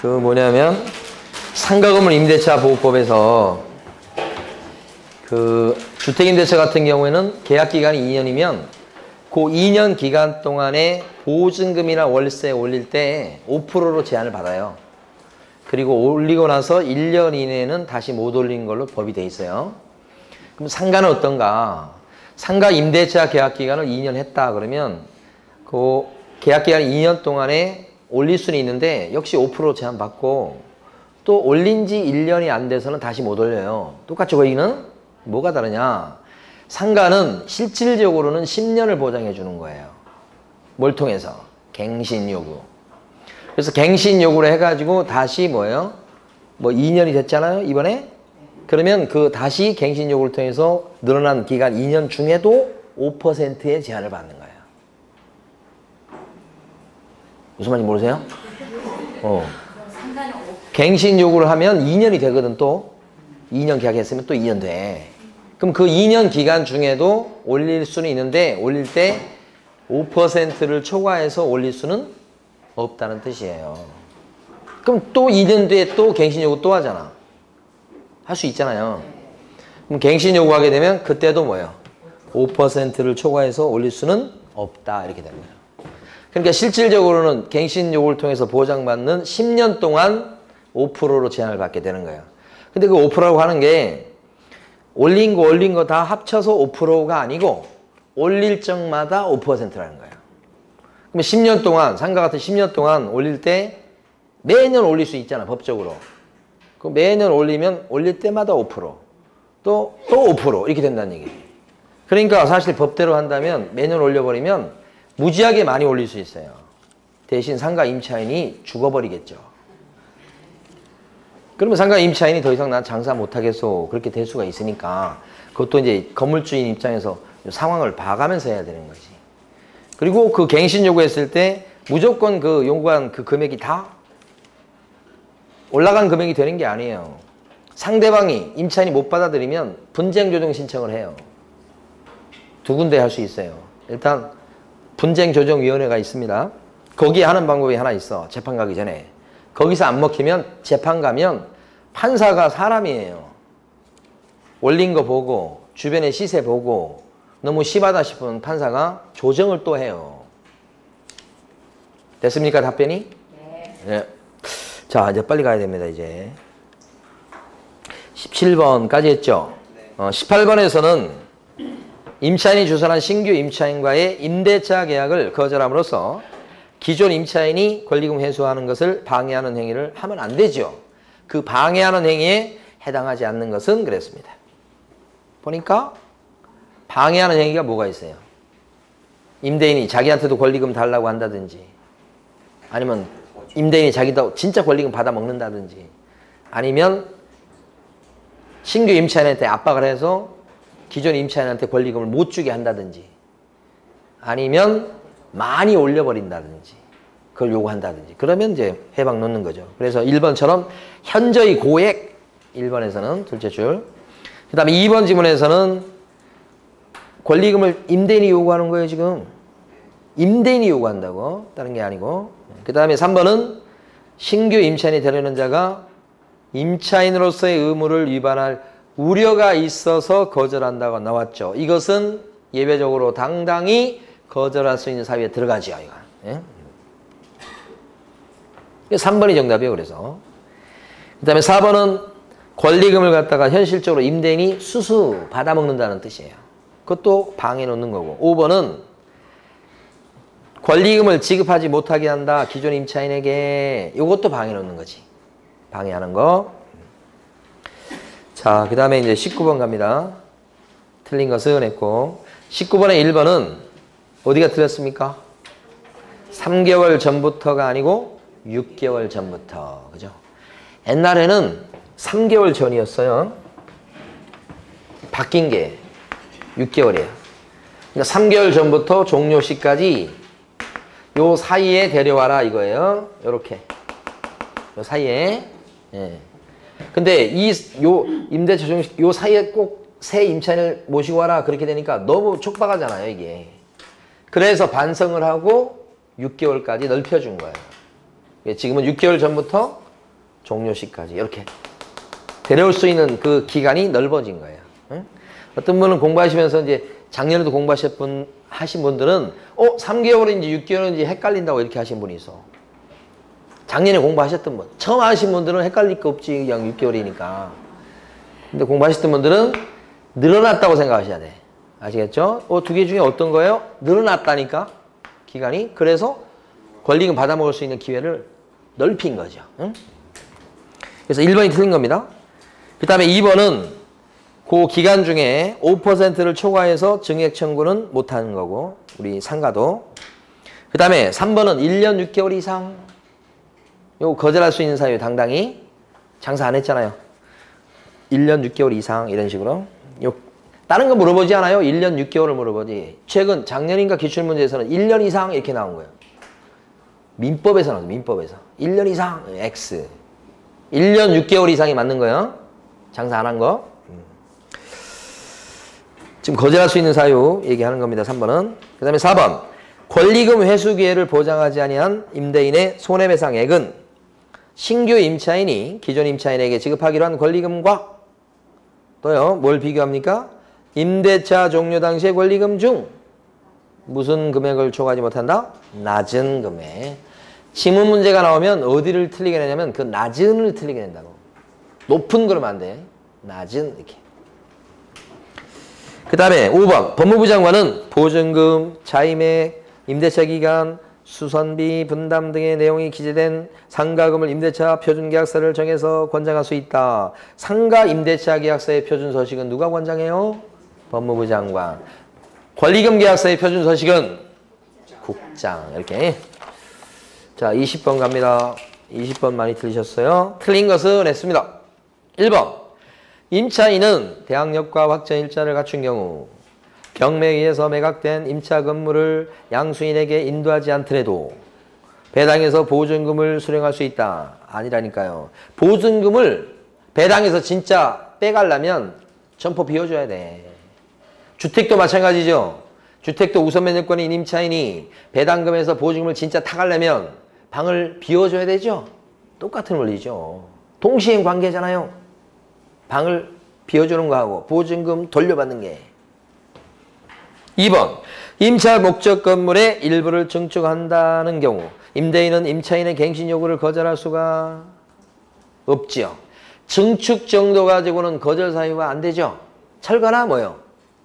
그 뭐냐면 상가건물 임대차 보호법에서 그 주택임대차 같은 경우에는 계약기간이 2년이면 그 2년 기간 동안에 보증금이나 월세 올릴 때 5%로 제한을 받아요. 그리고 올리고 나서 1년 이내에는 다시 못 올린 걸로 법이 돼 있어요. 그럼 상가는 어떤가? 상가 임대차 계약기간을 2년 했다 그러면 그 계약기간 2년 동안에 올릴 수는 있는데 역시 5% 제한 받고 또 올린 지 1년이 안 돼서는 다시 못 올려요. 똑같죠, 거기는? 뭐가 다르냐? 상가는 실질적으로는 10년을 보장해 주는 거예요. 뭘 통해서? 갱신 요구. 그래서 갱신 요구를 해가지고 다시 뭐예요? 뭐 2년이 됐잖아요, 이번에? 그러면 그 다시 갱신 요구를 통해서 늘어난 기간 2년 중에도 5%의 제한을 받는 거예요. 무슨 말인지 모르세요? 갱신 요구를 하면 2년이 되거든, 또. 2년 계약했으면 또 2년 돼. 그럼 그 2년 기간 중에도 올릴 수는 있는데 올릴 때 5%를 초과해서 올릴 수는 없다는 뜻이에요. 그럼 또 2년 뒤에 또 갱신 요구 또 하잖아. 할 수 있잖아요. 그럼 갱신 요구하게 되면 그때도 뭐예요? 5%를 초과해서 올릴 수는 없다. 이렇게 되는 거예요. 그러니까 실질적으로는 갱신 요구를 통해서 보장받는 10년 동안 5%로 제한을 받게 되는 거예요. 근데 그 5%라고 하는 게 올린 거 다 합쳐서 5%가 아니고 올릴 적마다 5%라는 거예요. 그러면 10년 동안, 상가 같은 10년 동안 올릴 때 매년 올릴 수 있잖아, 법적으로. 그 매년 올리면 올릴 때마다 5%, 또 5% 이렇게 된다는 얘기예요. 그러니까 사실 법대로 한다면 매년 올려버리면 무지하게 많이 올릴 수 있어요. 대신 상가 임차인이 죽어버리겠죠. 그러면 상가 임차인이 더 이상 난 장사 못하겠어. 그렇게 될 수가 있으니까 그것도 이제 건물주인 입장에서 상황을 봐가면서 해야 되는 거지. 그리고 그 갱신 요구했을 때 무조건 그 요구한 그 금액이 다 올라간 금액이 되는 게 아니에요. 상대방이 임차인이 못 받아들이면 분쟁 조정 신청을 해요. 두 군데 할 수 있어요. 일단 분쟁 조정위원회가 있습니다. 거기에 하는 방법이 하나 있어. 재판 가기 전에. 거기서 안 먹히면 재판 가면 판사가 사람이에요. 올린 거 보고 주변의 시세 보고 너무 심하다 싶으면 판사가 조정을 또 해요. 됐습니까, 답변이? 네. 자, 이제 빨리 가야 됩니다, 이제. 17번까지 했죠? 18번에서는 임차인이 주선한 신규 임차인과의 임대차 계약을 거절함으로써 기존 임차인이 권리금 회수하는 것을 방해하는 행위를 하면 안 되죠. 그 방해하는 행위에 해당하지 않는 것은 그랬습니다. 보니까 방해하는 행위가 뭐가 있어요? 임대인이 자기한테도 권리금 달라고 한다든지 아니면 임대인이 자기도 진짜 권리금 받아 먹는다든지 아니면 신규 임차인한테 압박을 해서 기존 임차인한테 권리금을 못 주게 한다든지 아니면 많이 올려버린다든지 그걸 요구한다든지 그러면 이제 해방 놓는 거죠. 그래서 1번처럼 현저히 고액 1번에서는 둘째 줄. 그 다음에 2번 지문에서는 권리금을 임대인이 요구하는 거예요. 지금 임대인이 요구한다고 다른 게 아니고. 그 다음에 3번은 신규 임차인이 되려는 자가 임차인으로서의 의무를 위반할 우려가 있어서 거절한다고 나왔죠. 이것은 예외적으로 당당히 거절할 수 있는 사유에 들어가죠. 이거. 예? 3번이 정답이에요. 그래서 그 다음에 4번은 권리금을 갖다가 현실적으로 임대인이 수수 받아먹는다는 뜻이에요. 그것도 방해 놓는 거고 5번은 권리금을 지급하지 못하게 한다. 기존 임차인에게 이것도 방해 놓는 거지. 방해하는 거. 자, 그 다음에 이제 19번 갑니다. 틀린 것은 했고 19번의 1번은 어디가 틀렸습니까? 3개월 전부터가 아니고 6개월 전부터. 그죠? 옛날에는 3개월 전이었어요. 바뀐 게 6개월이에요. 그러니까 3개월 전부터 종료 시까지 요 사이에 데려와라 이거예요. 요렇게. 요 사이에. 예. 근데 요 임대차 종료 요 사이에 꼭 새 임차인을 모시고 와라 그렇게 되니까 너무 촉박하잖아요, 이게. 그래서 반성을 하고 6개월까지 넓혀준 거예요. 지금은 6개월 전부터 종료 시까지 이렇게 데려올 수 있는 그 기간이 넓어진 거예요. 응? 어떤 분은 공부하시면서 이제 작년에도 하신 분들은 3개월인지 6개월인지 헷갈린다고 이렇게 하신 분이 있어. 작년에 공부하셨던 분. 처음 하신 분들은 헷갈릴 거 없지. 그냥 6개월이니까. 근데 공부하셨던 분들은 늘어났다고 생각하셔야 돼. 아시겠죠? 두 개 중에 어떤 거예요? 늘어났다니까. 기간이. 그래서 권리금 받아먹을 수 있는 기회를 넓힌 거죠. 응? 그래서 1번이 틀린 겁니다. 그 다음에 2번은 그 기간 중에 5%를 초과해서 증액 청구는 못하는 거고 우리 상가도. 그 다음에 3번은 1년 6개월 이상 요거 거절할 수 있는 사유에 당당히 장사 안 했잖아요. 1년 6개월 이상 이런 식으로. 다른 거 물어보지 않아요. 1년 6개월을 물어보지. 최근 작년인가 기출문제에서는 1년 이상 이렇게 나온 거예요. 민법에서 나왔어요. 민법에서. 1년 이상 X. 1년 6개월 이상이 맞는 거예요. 장사 안 한 거. 지금 거절할 수 있는 사유 얘기하는 겁니다. 3번은. 그 다음에 4번. 권리금 회수 기회를 보장하지 아니한 임대인의 손해배상액은 신규 임차인이 기존 임차인에게 지급하기로 한 권리금과 또요. 뭘 비교합니까? 임대차 종료 당시의 권리금 중 무슨 금액을 초과하지 못한다? 낮은 금액. 지문 문제가 나오면 어디를 틀리게 내냐면 그 낮은을 틀리게 낸다고. 높은 그러면 안 돼. 낮은 이렇게. 그 다음에 5번. 법무부 장관은 보증금, 차임액, 임대차 기간, 수선비, 분담 등의 내용이 기재된 상가금을 임대차 표준계약서를 정해서 권장할 수 있다. 상가 임대차 계약서의 표준서식은 누가 권장해요? 법무부 장관. 권리금 계약서의 표준서식은 국장. 이렇게. 자, 20번 갑니다. 20번 많이 틀리셨어요. 틀린 것은 했습니다. 1번. 임차인은 대항력과 확정일자를 갖춘 경우 경매에 의해서 매각된 임차 건물을 양수인에게 인도하지 않더라도 배당에서 보증금을 수령할 수 있다. 아니라니까요. 보증금을 배당에서 진짜 빼가려면 점포 비워줘야 돼. 주택도 마찬가지죠. 주택도 우선 면적권인 임차인이 배당금에서 보증금을 진짜 타가려면 방을 비워줘야 되죠. 똑같은 원리죠. 동시행 관계잖아요. 방을 비워주는 거하고 보증금 돌려받는 게. 2번. 임차 목적 건물의 일부를 증축한다는 경우 임대인은 임차인의 갱신 요구를 거절할 수가 없지요. 증축 정도 가지고는 거절 사유가 안 되죠. 철거나 뭐요?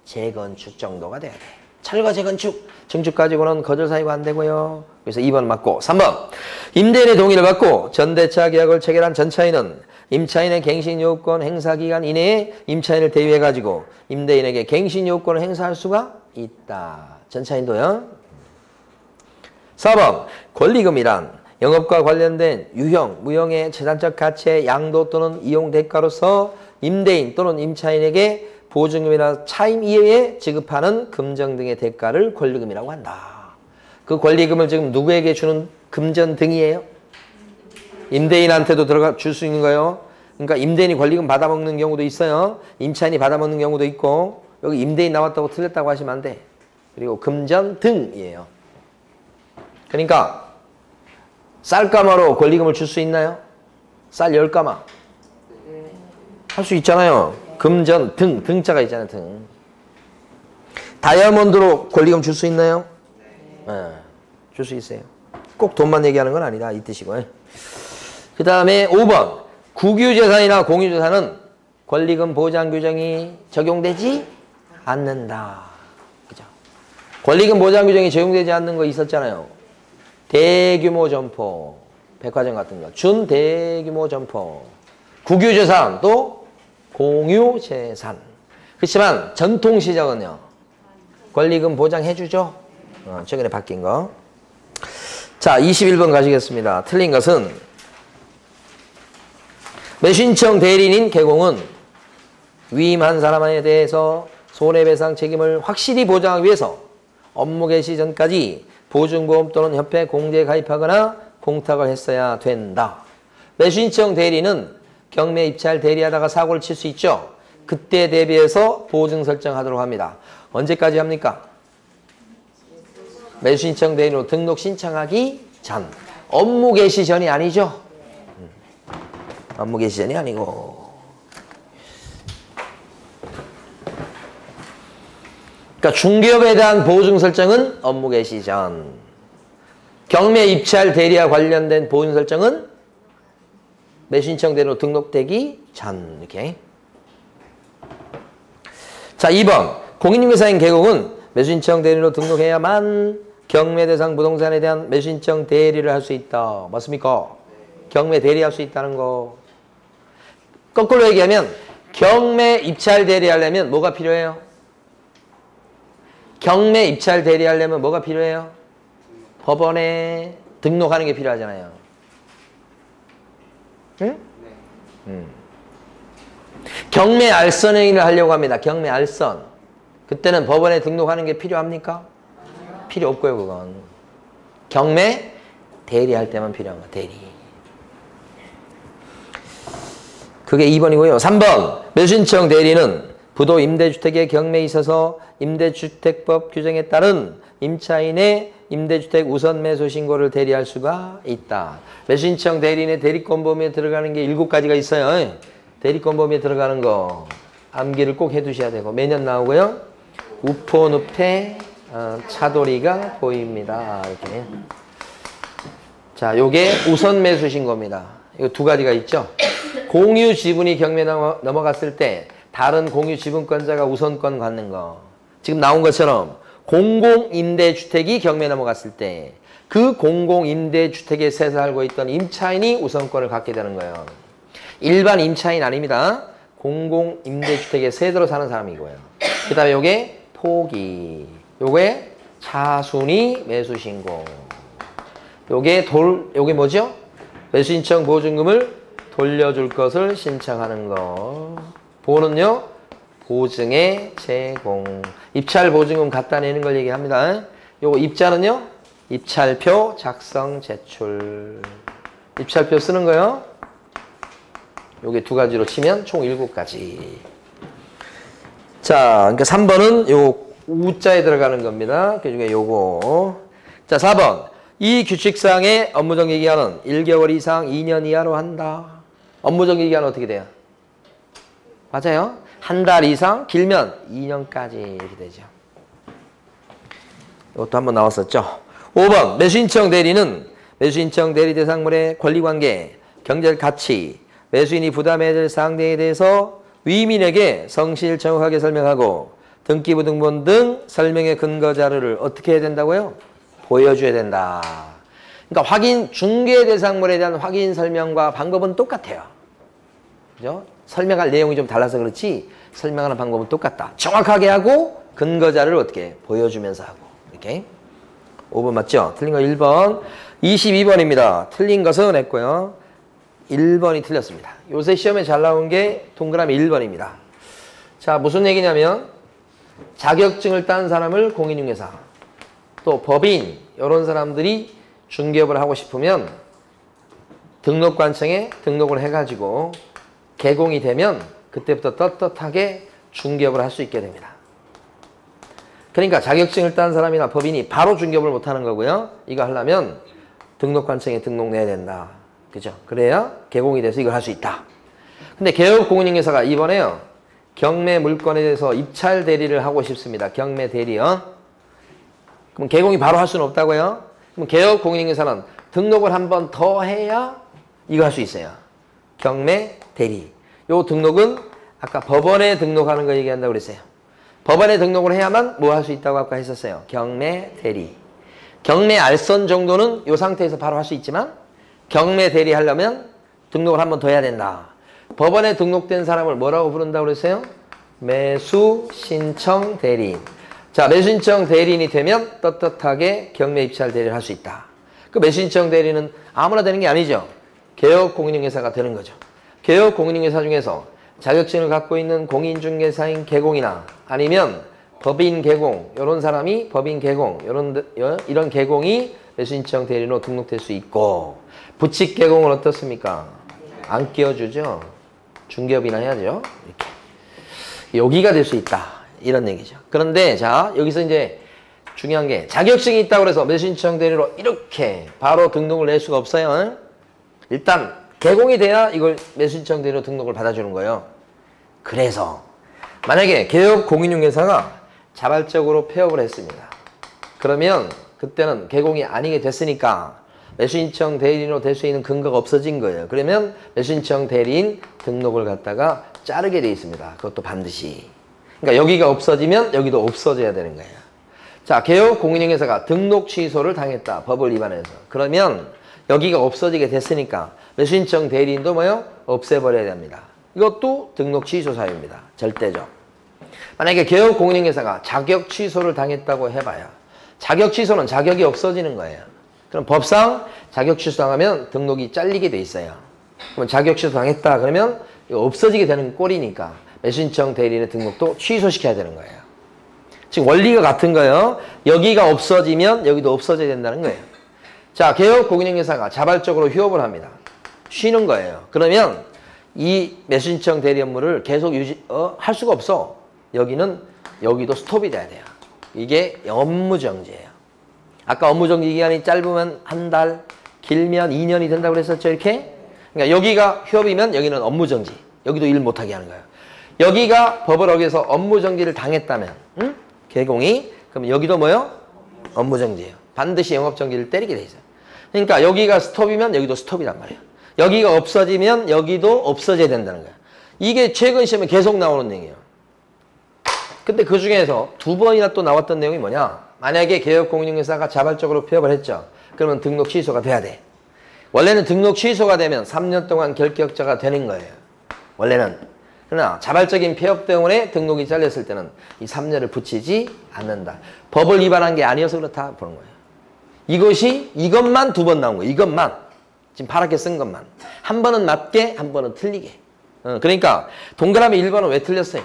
재건축 정도가 돼야 돼. 철거, 재건축, 증축 가지고는 거절 사유가 안 되고요. 그래서 2번 맞고. 3번. 임대인의 동의를 받고 전대차 계약을 체결한 전차인은 임차인의 갱신 요건 행사 기간 이내에 임차인을 대위해가지고 임대인에게 갱신 요건을 행사할 수가 있다. 전차인도요. 4번. 권리금이란 영업과 관련된 유형, 무형의 재산적 가치의 양도 또는 이용 대가로서 임대인 또는 임차인에게 보증금이나 차임 이외에 지급하는 금전 등의 대가를 권리금이라고 한다. 그 권리금을 지금 누구에게 주는 금전 등이에요? 임대인한테도 줄 수 있는 거예요. 그러니까 임대인이 권리금 받아먹는 경우도 있어요. 임차인이 받아먹는 경우도 있고. 여기 임대인 나왔다고 틀렸다고 하시면 안 돼. 그리고 금전 등이에요. 그러니까 쌀가마로 권리금을 줄 수 있나요? 쌀 10가마. 할 수 있잖아요. 금전 등, 등자가 있잖아요. 등. 다이아몬드로 권리금 줄 수 있나요? 네. 줄 수 있어요. 꼭 돈만 얘기하는 건 아니다. 이 뜻이고. 그 다음에 5번. 국유재산이나 공유재산은 권리금 보장 규정이 적용되지 않는다. 그죠? 권리금 보장 규정이 적용되지 않는 거 있었잖아요. 대규모 점포, 백화점 같은 거. 준대규모 점포. 국유재산 또 공유재산. 그렇지만 전통시장은요. 권리금 보장해주죠. 최근에 바뀐 거. 자, 21번 가시겠습니다. 틀린 것은 매수인청 대리인인 개공은 위임한 사람에 대해서 손해배상 책임을 확실히 보장하기 위해서 업무 개시 전까지 보증보험 또는 협회 공제에 가입하거나 공탁을 했어야 된다. 매수인청 대리는 경매 입찰 대리하다가 사고를 칠 수 있죠. 그때 대비해서 보증 설정하도록 합니다. 언제까지 합니까? 매수신청 대리로 등록 신청하기 전. 업무 개시 전이 아니죠. 업무개 시전이 아니고. 그러니까 중개업에 대한 보증 설정은 업무개 시전. 경매 입찰 대리와 관련된 보증 설정은 매수신청 대리로 등록되기 전. 이렇게. 자, 2번. 공인중개사인 개공은 매수신청 대리로 등록해야만 경매 대상 부동산에 대한 매수신청 대리를 할 수 있다. 맞습니까? 경매 대리할 수 있다는 거. 거꾸로 얘기하면 경매 입찰 대리하려면 뭐가 필요해요? 경매 입찰 대리하려면 뭐가 필요해요? 법원에 등록하는 게 필요하잖아요. 응? 네. 경매 알선 행위를 하려고 합니다. 경매 알선. 그때는 법원에 등록하는 게 필요합니까? 필요 없고요, 그건. 경매 대리할 때만 필요한 거, 대리. 그게 2번이고요. 3번. 매수신청 대리는 부도 임대주택의 경매에 있어서 임대주택법 규정에 따른 임차인의 임대주택 우선 매수 신고를 대리할 수가 있다. 매수신청 대리인의 대리권 범위에 들어가는 게 7가지가 있어요. 대리권 범위에 들어가는 거 암기를 꼭 해두셔야 되고 매년 나오고요. 우포늪에 차돌이가 보입니다. 이렇게. 자, 요게 우선 매수 신고입니다. 이거 2가지가 있죠. 공유 지분이 경매에 넘어갔을 때 다른 공유 지분권자가 우선권 갖는 거. 지금 나온 것처럼 공공임대주택이 경매에 넘어갔을 때 그 공공임대주택에 새 살고 있던 임차인이 우선권을 갖게 되는 거예요. 일반 임차인 아닙니다. 공공임대주택에 새 들어 사는 사람이고요. 그 다음에 요게 포기. 요게 차순위 매수신고. 요게 뭐죠? 매수신청 보증금을 돌려줄 것을 신청하는 거. 보는요, 보증의 제공. 입찰 보증금 갖다 내는 걸 얘기합니다. 요거 입자는요, 입찰표 작성 제출. 입찰표 쓰는 거요. 요게 2가지로 치면 총 7가지. 자, 그러니까 3번은 요 우자에 들어가는 겁니다. 그 중에 요거. 자, 4번. 이 규칙상의 업무정지 기간은 1개월 이상 2년 이하로 한다. 업무정지 기간은 어떻게 돼요? 맞아요. 한 달 이상, 길면 2년까지 이렇게 되죠. 이것도 한번 나왔었죠. 5번. 매수신청 대리는 매수신청 대리 대상물의 권리관계, 경제적 가치, 매수인이 부담해야 될 사항 등에 대해서 위민에게 성실 정확하게 설명하고 등기부 등본 등 설명의 근거 자료를 어떻게 해야 된다고요? 보여줘야 된다. 그러니까 중개 대상물에 대한 확인 설명과 방법은 똑같아요. 그죠? 설명할 내용이 좀 달라서 그렇지 설명하는 방법은 똑같다. 정확하게 하고 근거 자료를 어떻게 보여주면서 하고. 이렇게. 5번 맞죠? 틀린 거 1번. 22번입니다. 틀린 것은 했고요. 1번이 틀렸습니다. 요새 시험에 잘 나온 게 동그라미 1번입니다. 자, 무슨 얘기냐면 자격증을 딴 사람을 공인중개사, 또 법인 이런 사람들이 중개업을 하고 싶으면 등록관청에 등록을 해가지고 개공이 되면 그때부터 떳떳하게 중개업을 할 수 있게 됩니다. 그러니까 자격증을 딴 사람이나 법인이 바로 중개업을 못하는 거고요. 이거 하려면 등록관청에 등록 내야 된다. 그죠? 그래야 개공이 돼서 이걸 할 수 있다. 근데 개업공인중개사가 이번에요. 경매 물건에 대해서 입찰 대리를 하고 싶습니다. 경매 대리요. 그럼 개공이 바로 할 수는 없다고요? 그럼 개업공인중개사는 등록을 한 번 더 해야 이거 할 수 있어요. 경매 대리. 요 등록은 아까 법원에 등록하는 거 얘기한다고 그랬어요. 법원에 등록을 해야만 뭐 할 수 있다고 아까 했었어요. 경매 대리. 경매 알선 정도는 요 상태에서 바로 할 수 있지만 경매 대리 하려면 등록을 한 번 더 해야 된다. 법원에 등록된 사람을 뭐라고 부른다고 그랬어요? 매수신청 대리인. 자, 매수신청 대리인이 되면 떳떳하게 경매 입찰 대리를 할 수 있다. 그 매수신청 대리는 아무나 되는 게 아니죠. 개업공인중개사가 되는 거죠. 개업공인중개사 중에서 자격증을 갖고 있는 공인중개사인 개공이나 아니면 법인 개공, 이런 사람이 법인 개공, 이런 개공이 매수신청 대리로 등록될 수 있고, 부칙 개공은 어떻습니까? 안 끼워주죠. 중개업이나 해야죠. 이렇게. 여기가 될 수 있다. 이런 얘기죠. 그런데 자, 여기서 이제 중요한 게 자격증이 있다고 해서 매수신청 대리로 이렇게 바로 등록을 낼 수가 없어요. 일단 개공이 돼야 이걸 매수신청 대리로 등록을 받아주는 거예요. 그래서 만약에 개업 공인중개사가 자발적으로 폐업을 했습니다. 그러면 그때는 개공이 아니게 됐으니까 매수신청 대리인으로 될 수 있는 근거가 없어진 거예요. 그러면 매수신청 대리인 등록을 갖다가 자르게 돼 있습니다. 그것도 반드시. 그러니까 여기가 없어지면 여기도 없어져야 되는 거예요. 자, 개업 공인중개사가 등록 취소를 당했다. 법을 위반해서. 그러면 여기가 없어지게 됐으니까 매수신청 대리인도 뭐요? 없애버려야 됩니다. 이것도 등록 취소 사유입니다. 절대적. 만약에 개업 공인중개사가 자격 취소를 당했다고 해봐야 자격 취소는 자격이 없어지는 거예요. 그럼 법상 자격 취소당하면 등록이 잘리게 돼 있어요. 그럼 자격 취소 당했다 그러면 이거 없어지게 되는 꼴이니까 매수신청 대리인의 등록도 취소시켜야 되는 거예요. 지금 원리가 같은 거예요. 여기가 없어지면 여기도 없어져야 된다는 거예요. 자, 개업 공인중개사가 자발적으로 휴업을 합니다. 쉬는 거예요. 그러면 이 매수신청 대리 업무를 계속 할 수가 없어. 여기도 스톱이 돼야 돼요. 이게 업무정지예요. 아까 업무정지 기간이 짧으면 한 달, 길면 2년이 된다고 그랬었죠, 이렇게? 그러니까 여기가 휴업이면 여기는 업무정지. 여기도 일 못하게 하는 거예요. 여기가 법을 어겨서 업무정지를 당했다면, 개공이, 그럼 여기도 뭐요? 업무정지예요. 반드시 영업정지를 때리게 돼 있어요. 그러니까 여기가 스톱이면 여기도 스톱이란 말이에요. 여기가 없어지면 여기도 없어져야 된다는 거예요. 이게 최근 시험에 계속 나오는 내용이에요. 근데 그 중에서 2번이나 또 나왔던 내용이 뭐냐? 만약에 개업공인중개사가 자발적으로 폐업을 했죠. 그러면 등록 취소가 돼야 돼. 원래는 등록 취소가 되면 3년 동안 결격자가 되는 거예요. 원래는. 그러나 자발적인 폐업 때문에 등록이 잘렸을 때는 이 3년을 붙이지 않는다. 법을 위반한 게 아니어서 그렇다 보는 거예요. 이것만 2번 나온 거예요. 이것만. 지금 파랗게 쓴 것만. 한 번은 맞게, 한 번은 틀리게. 그러니까 동그라미 1번은 왜 틀렸어요?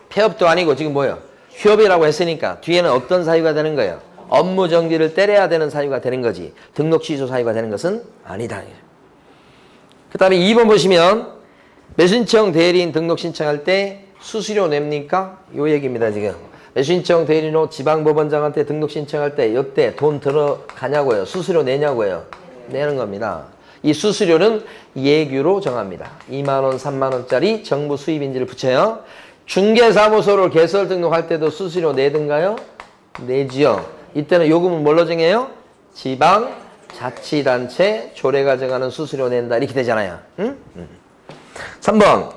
폐업도 아니고 지금 뭐예요? 휴업이라고 했으니까 뒤에는 어떤 사유가 되는 거예요? 업무 정지를 때려야 되는 사유가 되는 거지. 등록 취소 사유가 되는 것은 아니다. 그 다음에 2번 보시면 매수신청 대리인 등록 신청할 때 수수료 냅니까? 요 얘기입니다, 지금. 매수신청 대리인으로 지방법원장한테 등록 신청할 때 이때 돈 들어가냐고요? 수수료 내냐고요? 내는 겁니다. 이 수수료는 예규로 정합니다. 2만 원, 3만 원짜리 정부 수입인지를 붙여요. 중개사무소를 개설 등록할 때도 수수료 내든가요? 내지요. 이때는 요금은 뭘로 정해요? 지방자치단체 조례가 정하는 수수료 낸다. 이렇게 되잖아요. 3번.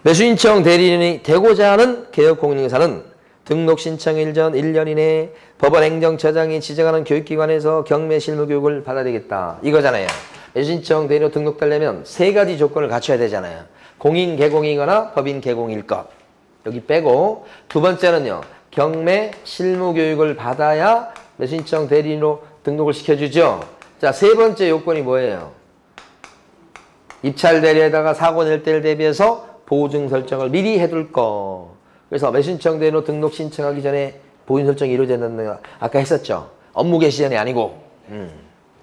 매수신청 대리인이 되고자 하는 개업공인중개사는 등록 신청일 전 1년 이내에 법원 행정처장이 지정하는 교육기관에서 경매 실무교육을 받아야 되겠다. 이거잖아요. 매수신청 대리인으로 등록되려면 3가지 조건을 갖춰야 되잖아요. 공인 개공이거나 법인 개공일 것. 여기 빼고 두 번째는요. 경매 실무교육을 받아야 매수신청 대리인으로 등록을 시켜주죠. 자, 세 번째 요건이 뭐예요? 입찰 대리에다가 사고 낼 때를 대비해서 보증 설정을 미리 해둘 거. 그래서 매수신청 대리인으로 등록 신청하기 전에 보증 설정이 이루어진다는 거 아까 했었죠. 업무 개시 전이 아니고.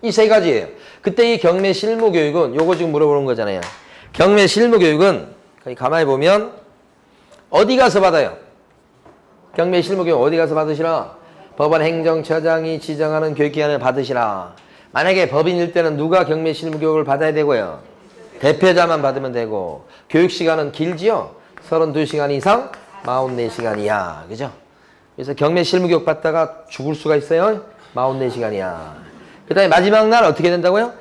이 3가지예요. 그때 이 경매 실무교육은 요거 지금 물어보는 거잖아요. 경매 실무교육은 가만히 보면 어디 가서 받아요? 경매 실무교육 어디 가서 받으시라? 법원 행정처장이 지정하는 교육기관을 받으시라. 만약에 법인일 때는 누가 경매 실무교육을 받아야 되고요? 대표자만 받으면 되고 교육시간은 길지요? 32시간 이상 44시간이야. 그죠? 그래서 경매 실무교육 받다가 죽을 수가 있어요. 44시간이야. 그 다음에 마지막 날 어떻게 된다고요?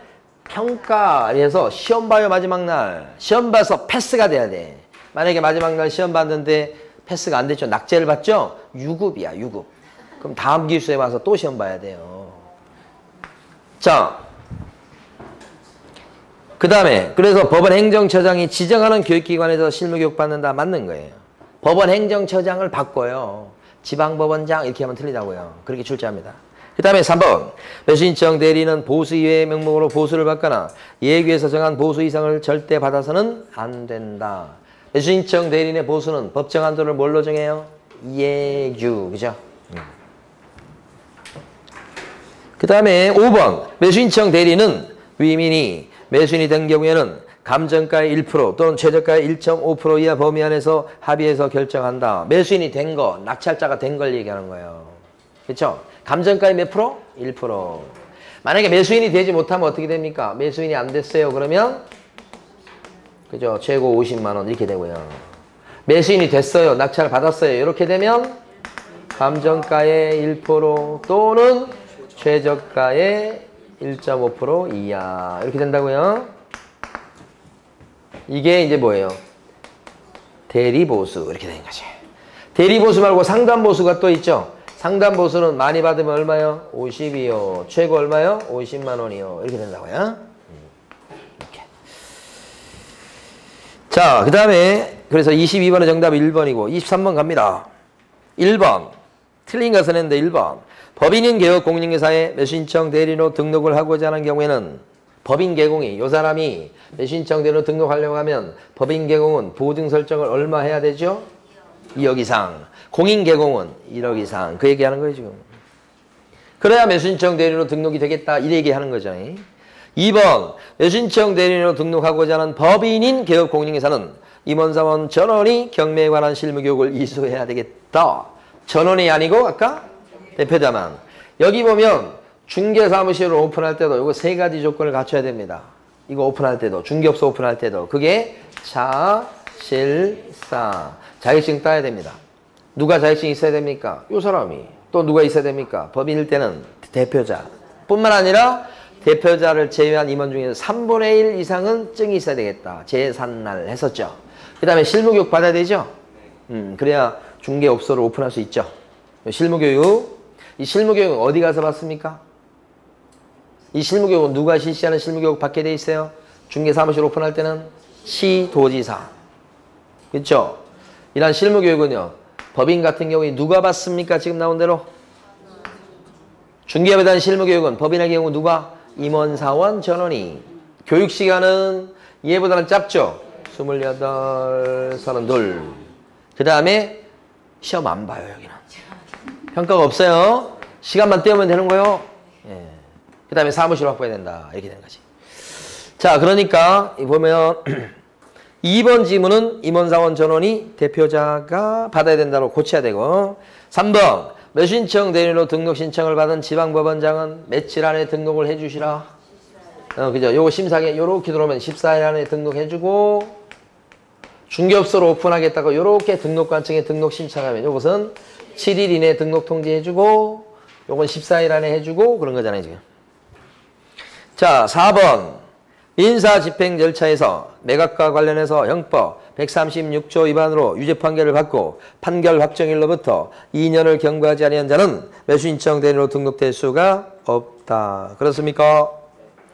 평가해서 시험 봐요. 마지막 날 시험 봐서 패스가 돼야 돼. 만약에 마지막 날 시험 봤는데 패스가 안 됐죠. 낙제를 받죠. 유급이야. 유급. 그럼 다음 기수에 와서 또 시험 봐야 돼요. 자, 그 다음에 그래서 법원 행정처장이 지정하는 교육기관에서 실무교육 받는다. 맞는 거예요. 법원 행정처장을 바꿔요. 지방법원장 이렇게 하면 틀리다고요. 그렇게 출제합니다. 그 다음에 3번. 매수신청 대리는 보수 이외의 명목으로 보수를 받거나 예규에서 정한 보수 이상을 절대 받아서는 안 된다. 매수신청 대리인의 보수는 법정 한도를 뭘로 정해요? 예규. 그죠? 그 다음에 5번. 매수신청 대리는 위민이 매수인이 된 경우에는 감정가의 1% 또는 최저가의 1.5% 이하 범위 안에서 합의해서 결정한다. 매수인이 된 거, 낙찰자가 된 걸 얘기하는 거예요. 그렇죠? 감정가의 몇 프로? 1%. 만약에 매수인이 되지 못하면 어떻게 됩니까? 매수인이 안 됐어요. 그러면 그죠? 최고 50만 원 이렇게 되고요. 매수인이 됐어요. 낙찰 받았어요. 이렇게 되면 감정가의 1% 또는 최저가의 1.5% 이하 이렇게 된다고요. 이게 이제 뭐예요? 대리보수 이렇게 되는 거지. 대리보수 말고 상담보수가 또 있죠. 상담보수는 많이 받으면 얼마요? 50이요. 최고 얼마요? 50만 원이요. 이렇게 된다고요. 이렇게. 자, 그 다음에 그래서 22번의 정답이 1번이고 23번 갑니다. 1번. 틀린 것은 했는데 1번. 법인인 개업 공인중개사에 매수신청 대리로 등록을 하고자 하는 경우에는 법인 개공이 요 사람이 매수신청 대리로 등록하려고 하면 법인 개공은 보증 설정을 얼마 해야 되죠? 2억 이상. 공인 개공은 1억 이상. 그 얘기하는 거예요 지금. 그래야 매수신청 대리로 등록이 되겠다. 이 얘기하는 거죠. 2번. 매수신청 대리로 등록하고자 하는 법인인 개업 공인중개사는 임원사원 전원이 경매에 관한 실무교육을 이수해야 되겠다. 전원이 아니고 아까 대표자만. 여기 보면 중개사무실을 오픈할 때도 이거 세 가지 조건을 갖춰야 됩니다. 이거 오픈할 때도 중개업소 오픈할 때도 그게 자실사. 자격증 따야 됩니다. 누가 자격증이 있어야 됩니까? 요 사람이. 또 누가 있어야 됩니까? 법인일 때는 대표자. 뿐만 아니라 대표자를 제외한 임원 중에서 3분의 1 이상은 증이 있어야 되겠다. 제산날 했었죠. 그 다음에 실무교육 받아야 되죠. 그래야 중개업소를 오픈할 수 있죠. 실무교육. 이 실무교육은 어디 가서 받습니까? 이 실무교육은 누가 실시하는 실무교육 받게 돼 있어요? 중개사무실 오픈할 때는 시도지사. 그렇죠? 이런 실무교육은요. 법인 같은 경우에 누가 받습니까? 지금 나온 대로. 중개업에 대한 실무교육은 법인의 경우 누가? 임원사원 전원이. 교육시간은 얘보다는 짧죠? 28, 32. 그 다음에 시험 안 봐요 여기는. 평가가 없어요. 시간만 떼우면 되는 거예요. 예. 그 다음에 사무실 확보해야 된다. 이렇게 되는 거지. 자, 그러니까 보면 2번 지문은 임원사원 전원이 대표자가 받아야 된다고 고쳐야 되고 3번 매수신청 대리로 등록 신청을 받은 지방법원장은 며칠 안에 등록을 해주시라. 그죠? 요거 심사에 요렇게 들어오면 14일 안에 등록해주고 중개업소로 오픈하겠다고 요렇게 등록관청에 등록 신청하면 요것은 7일 이내에 등록 통지해주고 요건 14일 안에 해주고 그런 거잖아요 지금. 자, 4번 민사 집행 절차에서 매각과 관련해서 형법 136조 위반으로 유죄 판결을 받고 판결 확정일로부터 2년을 경과하지 아니한 자는 매수신청 대리로 등록될 수가 없다. 그렇습니까?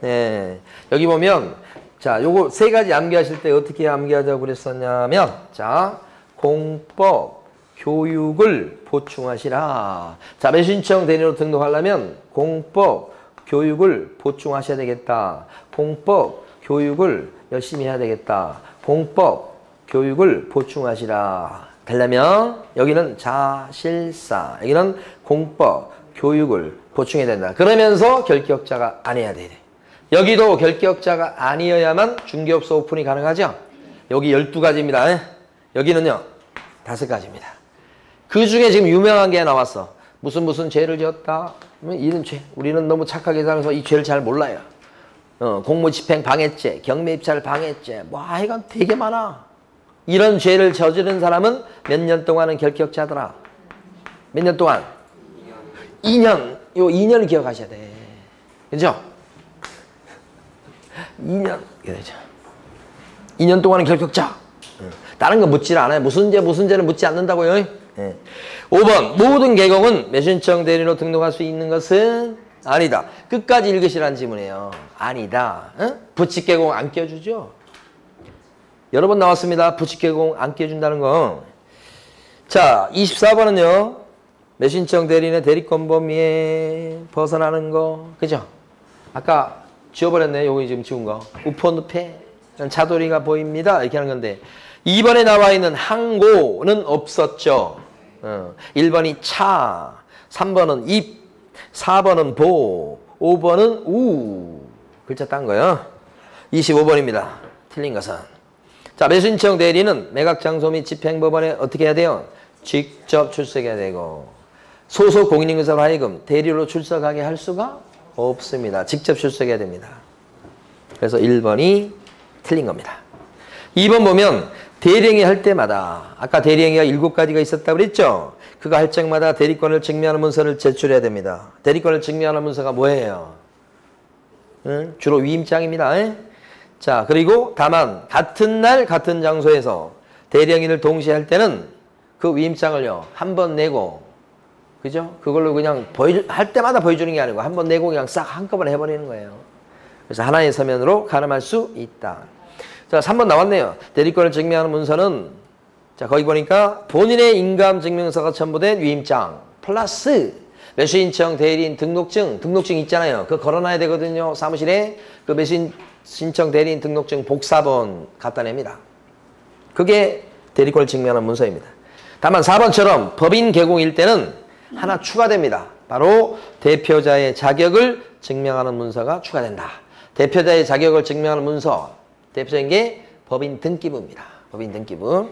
네. 여기 보면 자, 요거 세 가지 암기하실 때 어떻게 암기하자고 그랬었냐면 자, 공법 교육을 보충하시라. 자, 매수신청 대리로 등록하려면 공법 교육을 보충하셔야 되겠다. 공법 교육을 열심히 해야 되겠다. 공법 교육을 보충하시라. 되려면 여기는 자실사. 여기는 공법 교육을 보충해야 된다. 그러면서 결격자가 아니어야 돼. 여기도 결격자가 아니어야만 중개업소 오픈이 가능하죠. 여기 12가지입니다. 여기는요 5가지입니다. 그 중에 지금 유명한 게 나왔어. 무슨 죄를 지었다. 이런 죄. 우리는 너무 착하게 살아서 이 죄를 잘 몰라요. 공무집행 방해죄, 경매입찰 방해죄, 뭐 하여간 되게 많아. 이런 죄를 저지른 사람은 몇 년 동안은 결격자더라. 몇 년 동안? 2년. 요 2년을 기억하셔야 돼. 그죠? 2년. 그렇죠. 2년 동안은 결격자. 다른 거 묻질 않아요. 무슨 죄는 묻지 않는다고요. 네. 5번 모든 개공은 매수신청 대리로 등록할 수 있는 것은 아니다. 끝까지 읽으시라는 지문이에요. 아니다. 부칙 개공 안 껴주죠? 여러 번 나왔습니다. 부칙 개공 안 껴준다는 거. 자, 24번은요. 매수신청 대리인의 대리권 범위에 벗어나는 거. 그죠? 아까 지워버렸네. 여기 지금 지운 거. 우포늪에 차돌이가 보입니다. 이렇게 하는 건데 2번에 나와 있는 항고는 없었죠. 1번이 차, 3번은 입, 4번은 보, 5번은 우. 글자 딴 거요. 25번입니다. 틀린 것은. 자, 매수신청 대리는 매각장소 및 집행법원에 어떻게 해야 돼요? 직접 출석해야 되고 소속 공인인증서로 하여금 대리로 출석하게 할 수가 없습니다. 직접 출석해야 됩니다. 그래서 1번이 틀린 겁니다. 2번 보면 대리행위 할 때마다 아까 대리행위가 7가지가 있었다고 그랬죠? 그거 할 적마다 대리권을 증명하는 문서를 제출해야 됩니다. 대리권을 증명하는 문서가 뭐예요? 응? 주로 위임장입니다. 자, 그리고 다만 같은 날 같은 장소에서 대리행위를 동시에 할 때는 그 위임장을요 한 번 내고, 그죠? 그걸로 그냥 할 때마다 보여주는 게 아니고 한 번 내고 그냥 싹 한꺼번에 해버리는 거예요. 그래서 하나의 서면으로 가름할 수 있다. 자, 3번 나왔네요. 대리권을 증명하는 문서는, 자, 거기 보니까 본인의 인감증명서가 첨부된 위임장 플러스 매수신청 대리인 등록증 있잖아요. 그거 걸어놔야 되거든요. 사무실에 그 매수신청 대리인 등록증 복사본 갖다 냅니다. 그게 대리권을 증명하는 문서입니다. 다만 4번처럼 법인 개공일 때는 하나 추가됩니다. 바로 대표자의 자격을 증명하는 문서가 추가된다. 대표자의 자격을 증명하는 문서, 대표적인 게 법인 등기부입니다. 법인 등기부.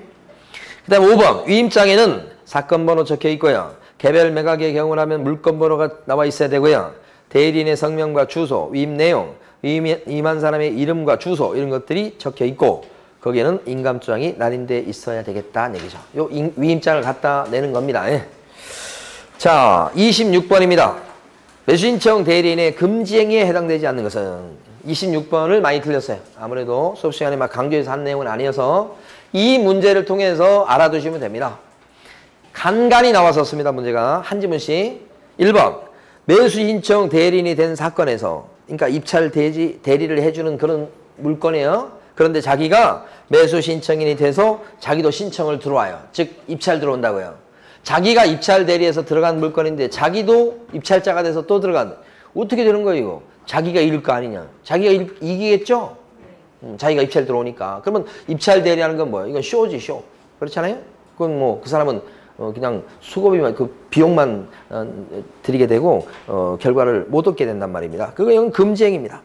그 다음 5번 위임장에는 사건 번호 적혀 있고요. 개별 매각의 경우라면 물건 번호가 나와 있어야 되고요. 대리인의 성명과 주소, 위임 내용, 위임한 사람의 이름과 주소 이런 것들이 적혀 있고 거기에는 인감조항이 날인돼 있어야 되겠다는 얘기죠. 요 위임장을 갖다 내는 겁니다. 예. 자, 26번입니다. 매수신청 대리인의 금지행위에 해당되지 않는 것은 26번을 많이 틀렸어요. 아무래도 수업 시간에 막 강조해서 한 내용은 아니어서 이 문제를 통해서 알아두시면 됩니다. 간간히 나왔었습니다. 문제가 한 지문씩. 1번 매수신청 대리인이 된 사건에서, 그러니까 입찰 대리를 해주는 그런 물건이에요. 그런데 자기가 매수신청인이 돼서 자기도 신청을 들어와요. 즉 입찰 들어온다고요. 자기가 입찰 대리에서 들어간 물건인데 자기도 입찰자가 돼서 또 들어간, 어떻게 되는 거예요 이거? 자기가 이길 거 아니냐. 자기가 이기겠죠? 자기가 입찰 들어오니까. 그러면 입찰 대리하는 건 뭐예요? 이건 쇼지, 쇼. 그렇잖아요? 그건 뭐 그 사람은 그냥 수고비만, 그 비용만 드리게 되고 결과를 못 얻게 된단 말입니다. 그건 금지행위입니다.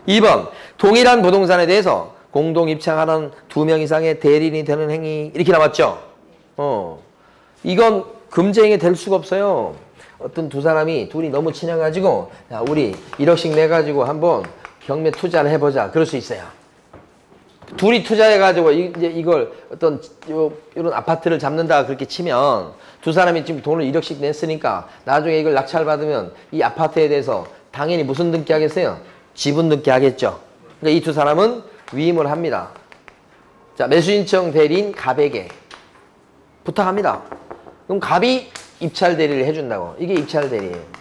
2번 동일한 부동산에 대해서 공동 입찰하는 2명 이상의 대리인이 되는 행위, 이렇게 나왔죠? 이건 금지행위 될 수가 없어요. 어떤 두 사람이 둘이 너무 친해가지고 야, 우리 1억씩 내가지고 한번 경매 투자를 해보자. 그럴 수 있어요. 둘이 투자해가지고 이제 이걸 어떤 이런 아파트를 잡는다 그렇게 치면 두 사람이 지금 돈을 1억씩 냈으니까 나중에 이걸 낙찰받으면 이 아파트에 대해서 당연히 무슨 등기 하겠어요? 지분 등기 하겠죠. 그러니까 이 두 사람은 위임을 합니다. 자, 매수신청 대리인 갑에게 부탁합니다. 그럼 갑이 입찰 대리를 해준다고. 이게 입찰 대리예요.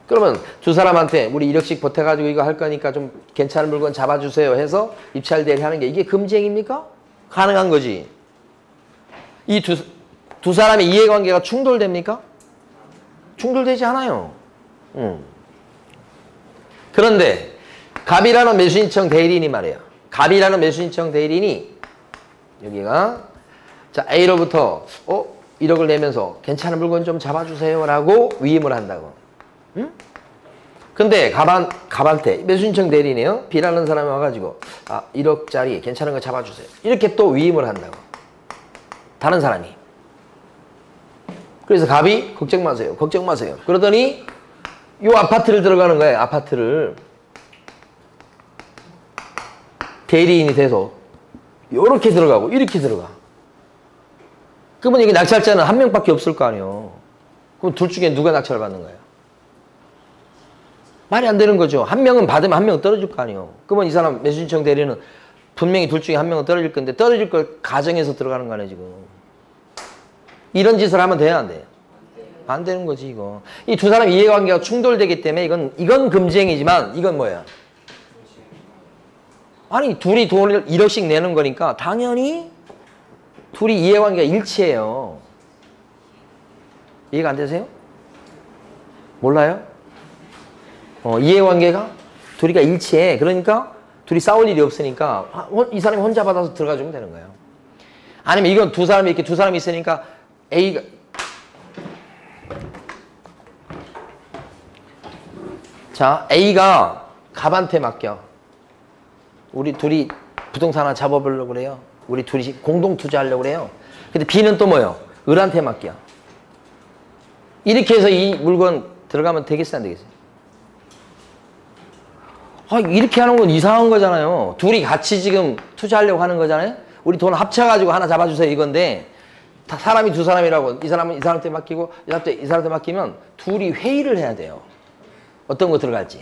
그러면 두 사람한테 우리 1억씩 보태가지고 이거 할 거니까 좀 괜찮은 물건 잡아주세요 해서 입찰 대리 하는 게 이게 금지행위입니까? 가능한 거지. 이 두 사람의 이해관계가 충돌됩니까? 충돌되지 않아요. 그런데 갑이라는 매수신청 대리인이 말이에요. 갑이라는 매수신청 대리인이 여기가 자 A로부터 1억을 내면서 괜찮은 물건 좀 잡아주세요 라고 위임을 한다고. 응? 근데 갑한테 매수신청 대리인이에요. B라는 사람이 와가지고 1억짜리 괜찮은 거 잡아주세요. 이렇게 또 위임을 한다고. 다른 사람이. 그래서 갑이 걱정 마세요. 걱정 마세요. 그러더니 요 아파트를 들어가는 거예요. 아파트를. 대리인이 돼서 요렇게 들어가고 이렇게 들어가. 그러면 여기 낙찰자는 한 명밖에 없을 거 아니에요. 그럼 둘 중에 누가 낙찰을 받는 거예요? 말이 안 되는 거죠. 한 명은 받으면 한 명은 떨어질 거 아니에요. 그러면 이 사람 매수신청 대리는 분명히 둘 중에 한 명은 떨어질 건데 떨어질 걸 가정해서 들어가는 거 아니에요 지금. 이런 짓을 하면 돼야 안 돼요? 안 되는 거지 이거. 이 두 사람 이해관계가 충돌되기 때문에 이건 금지행위지만 이건 뭐예요? 아니 둘이 돈을 1억씩 내는 거니까 당연히 둘이 이해관계가 일치해요. 이해가 안 되세요? 몰라요? 이해관계가 둘이가 일치해. 그러니까 둘이 싸울 일이 없으니까 이 사람이 혼자 받아서 들어가주면 되는 거예요. 아니면 이건 두 사람이 이렇게 두 사람이 있으니까 A가 자 A가 갑한테 맡겨. 우리 둘이 부동산 하나 잡아보려고 그래요. 우리 둘이 공동 투자하려고 그래요. 근데 B는 또 뭐예요? 을한테 맡겨. 이렇게 해서 이 물건 들어가면 되겠어요, 안 되겠어요? 아, 이렇게 하는 건 이상한 거잖아요. 둘이 같이 지금 투자하려고 하는 거잖아요. 우리 돈 합쳐가지고 하나 잡아주세요 이건데 다 사람이 두 사람이라고 이 사람은 이 사람한테 맡기고 이 사람한테 맡기면 둘이 회의를 해야 돼요. 어떤 거 들어갈지.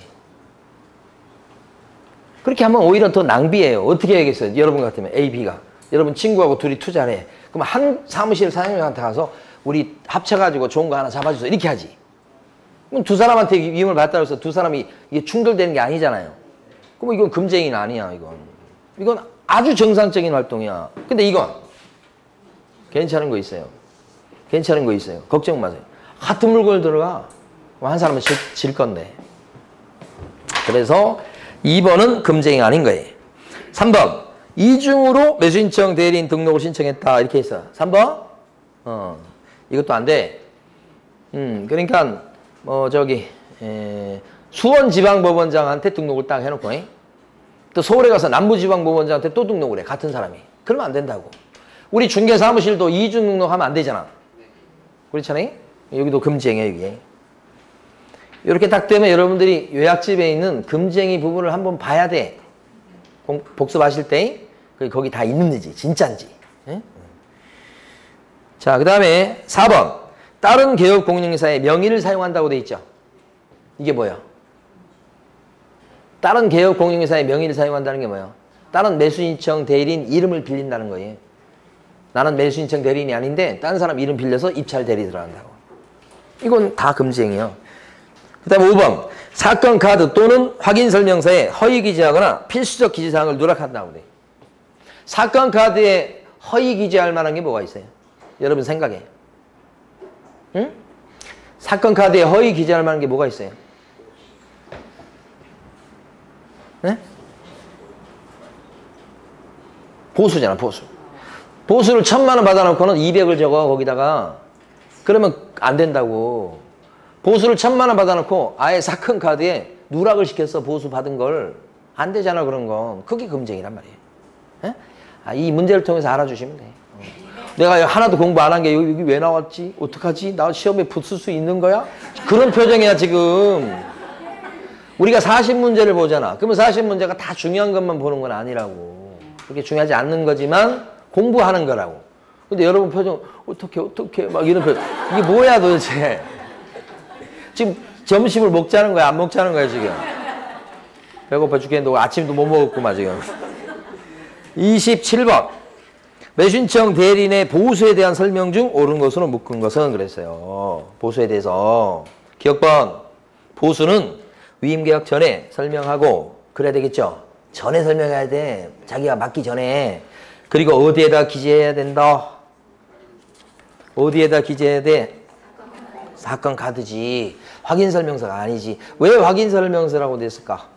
그렇게 하면 오히려 더 낭비예요. 어떻게 해야겠어요? 여러분 같으면 A, B가. 여러분 친구하고 둘이 투자를 해. 그럼 한 사무실 사장님한테 가서 우리 합쳐가지고 좋은 거 하나 잡아주세요. 이렇게 하지. 그럼 두 사람한테 위임을 받다고 해서 두 사람이 이게 충돌되는 게 아니잖아요. 그럼 이건 금쟁이는 아니야, 이건. 이건 아주 정상적인 활동이야. 근데 이건 괜찮은 거 있어요. 괜찮은 거 있어요. 걱정 마세요. 같은 물건을 들어가. 한 사람은 질 건데. 그래서 2번은 금쟁이 아닌 거예요. 3번. 이중으로 매수신청 대리인 등록을 신청했다. 이렇게 했어. 3번. 이것도 안 돼. 그러니까 수원지방법원장한테 등록을 딱 해놓고 또 서울에 가서 남부지방법원장한테 또 등록을 해. 같은 사람이. 그러면 안 된다고. 우리 중개사무실도 이중 등록하면 안 되잖아. 그렇잖아요? 여기도 금쟁이에요, 이게. 이렇게 딱 되면 여러분들이 요약집에 있는 금쟁이 부분을 한번 봐야 돼. 복습하실 때 거기 다 있는지 진짜인지. 예? 자, 그 다음에 4번. 다른 개업 공인중개사의 명의를 사용한다고 돼 있죠. 이게 뭐야? 다른 개업 공인중개사의 명의를 사용한다는 게 뭐야? 다른 매수신청 대리인 이름을 빌린다는 거예요. 나는 매수신청 대리인이 아닌데 다른 사람 이름 빌려서 입찰 대리 들어간다고. 이건 다 금지행위야. 그 다음에 5번. 사건 카드 또는 확인 설명서에 허위 기재하거나 필수적 기재사항을 누락한다고 돼. 사건 카드에 허위 기재할 만한 게 뭐가 있어요? 여러분 생각해. 응? 사건 카드에 허위 기재할 만한 게 뭐가 있어요? 네? 보수잖아, 보수. 보수를 1,000만 원 받아놓고는 200을 적어, 거기다가. 그러면 안 된다고. 보수를 1,000만 원 받아놓고 아예 사건 카드에 누락을 시켰어, 보수 받은 걸. 안 되잖아, 그런 건. 그게 금쟁이란 말이에요. 에? 아, 이 문제를 통해서 알아주시면 돼. 내가 하나도 공부 안 한 게 여기 왜 나왔지? 어떡하지? 나 시험에 붙을 수 있는 거야? 그런 표정이야, 지금. 우리가 40문제를 보잖아. 그러면 40문제가 다 중요한 것만 보는 건 아니라고. 그렇게 중요하지 않는 거지만 공부하는 거라고. 근데 여러분 표정, 어떡해, 막 이런 표정. 이게 뭐야, 도대체. 지금 점심을 먹자는 거야, 안 먹자는 거야, 지금. 배고파 죽겠는데 아침도 못 먹었구만, 지금. 27번. 매수신청 대리인의 보수에 대한 설명 중 옳은 것으로 묶은 것은 그랬어요. 보수에 대해서. 기억번. 보수는 위임계약 전에 설명하고 그래야 되겠죠. 전에 설명해야 돼. 자기가 맡기 전에. 그리고 어디에다 기재해야 된다. 어디에다 기재해야 돼? 사건 카드지. 확인설명서가 아니지. 왜 확인설명서라고 됐을까?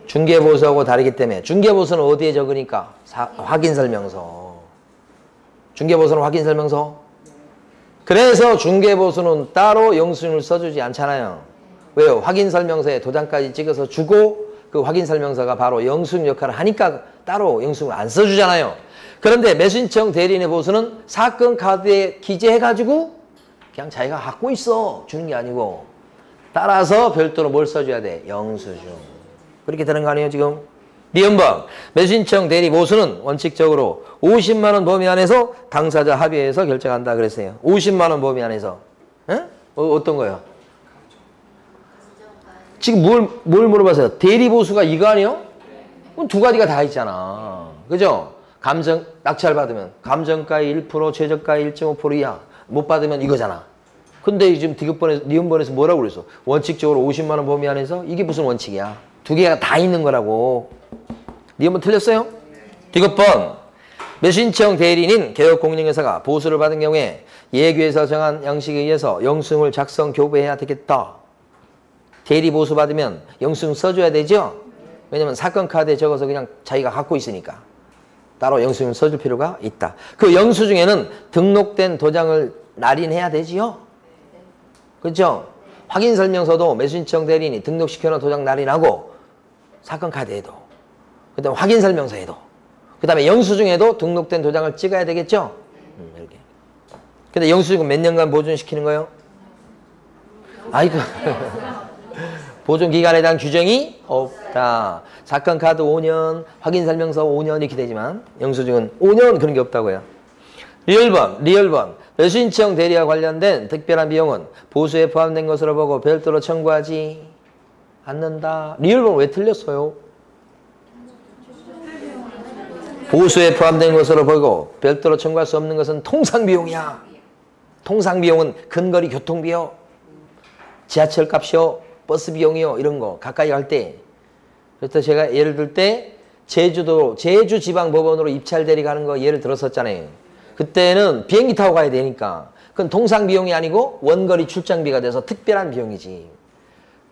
중개보수하고 다르기 때문에. 중개보수는 어디에 적으니까? 확인설명서. 중개보수는 확인설명서. 그래서 중개보수는 따로 영수증을 써주지 않잖아요. 왜요? 확인설명서에 도장까지 찍어서 주고 그 확인설명서가 바로 영수증 역할을 하니까 따로 영수증을 안 써주잖아요. 그런데 매수신청 대리인의 보수는 사건 카드에 기재해가지고 그냥 자기가 갖고 있어. 주는 게 아니고. 따라서 별도로 뭘 써줘야 돼? 영수증. 그렇게 되는 거 아니에요, 지금? 니은번. 매수신청 대리 보수는 원칙적으로 50만 원 범위 안에서 당사자 합의해서 결정한다 그랬어요. 50만 원 범위 안에서. 에? 어떤 거요? 지금 뭘 물어봤어요? 대리 보수가 이거 아니에요? 그럼 두 가지가 다 있잖아. 그죠? 낙찰 받으면 감정가의 1%, 최저가의 1.5% 이하. 못 받으면 이거잖아. 근데 지금 니은번에서 뭐라고 그랬어? 원칙적으로 50만 원 범위 안에서? 이게 무슨 원칙이야? 두 개가 다 있는 거라고. 니은번 틀렸어요? 디귿번. 매수신청 대리인인 개업공인중개사가 보수를 받은 경우에 예규에서 정한 양식에 의해서 영수증을 작성 교부해야 되겠다. 대리 보수 받으면 영수증 써줘야 되죠? 왜냐면 사건 카드에 적어서 그냥 자기가 갖고 있으니까. 따로 영수증을 써줄 필요가 있다. 그 영수증에는 등록된 도장을 날인해야 되지요? 그렇죠? 확인설명서도 매수신청 대리인이 등록시켜놓은 도장 날인하고 사건 카드에도 그 다음에 확인설명서에도 그 다음에 영수증에도 등록된 도장을 찍어야 되겠죠? 이렇게. 근데 영수증은 몇 년간 보존시키는 거예요? 아이고. 보존기간에 대한 규정이 없다. 사건 카드 5년, 확인 설명서 5년 이렇게 되지만 영수증은 5년 그런 게 없다고요. 리얼번. 배수신청 대리와 관련된 특별한 비용은 보수에 포함된 것으로 보고 별도로 청구하지 않는다. 리얼번 왜 틀렸어요? 보수에 포함된 것으로 보고 별도로 청구할 수 없는 것은 통상비용이야. 통상비용은 근거리 교통비요, 지하철 값이요, 버스 비용이요, 이런 거 가까이 갈 때. 그래서 제가 예를 들 때 제주 지방법원으로 입찰 대리 가는 거 예를 들었었잖아요. 그때는 비행기 타고 가야 되니까 그건 통상비용이 아니고 원거리 출장비가 돼서 특별한 비용이지.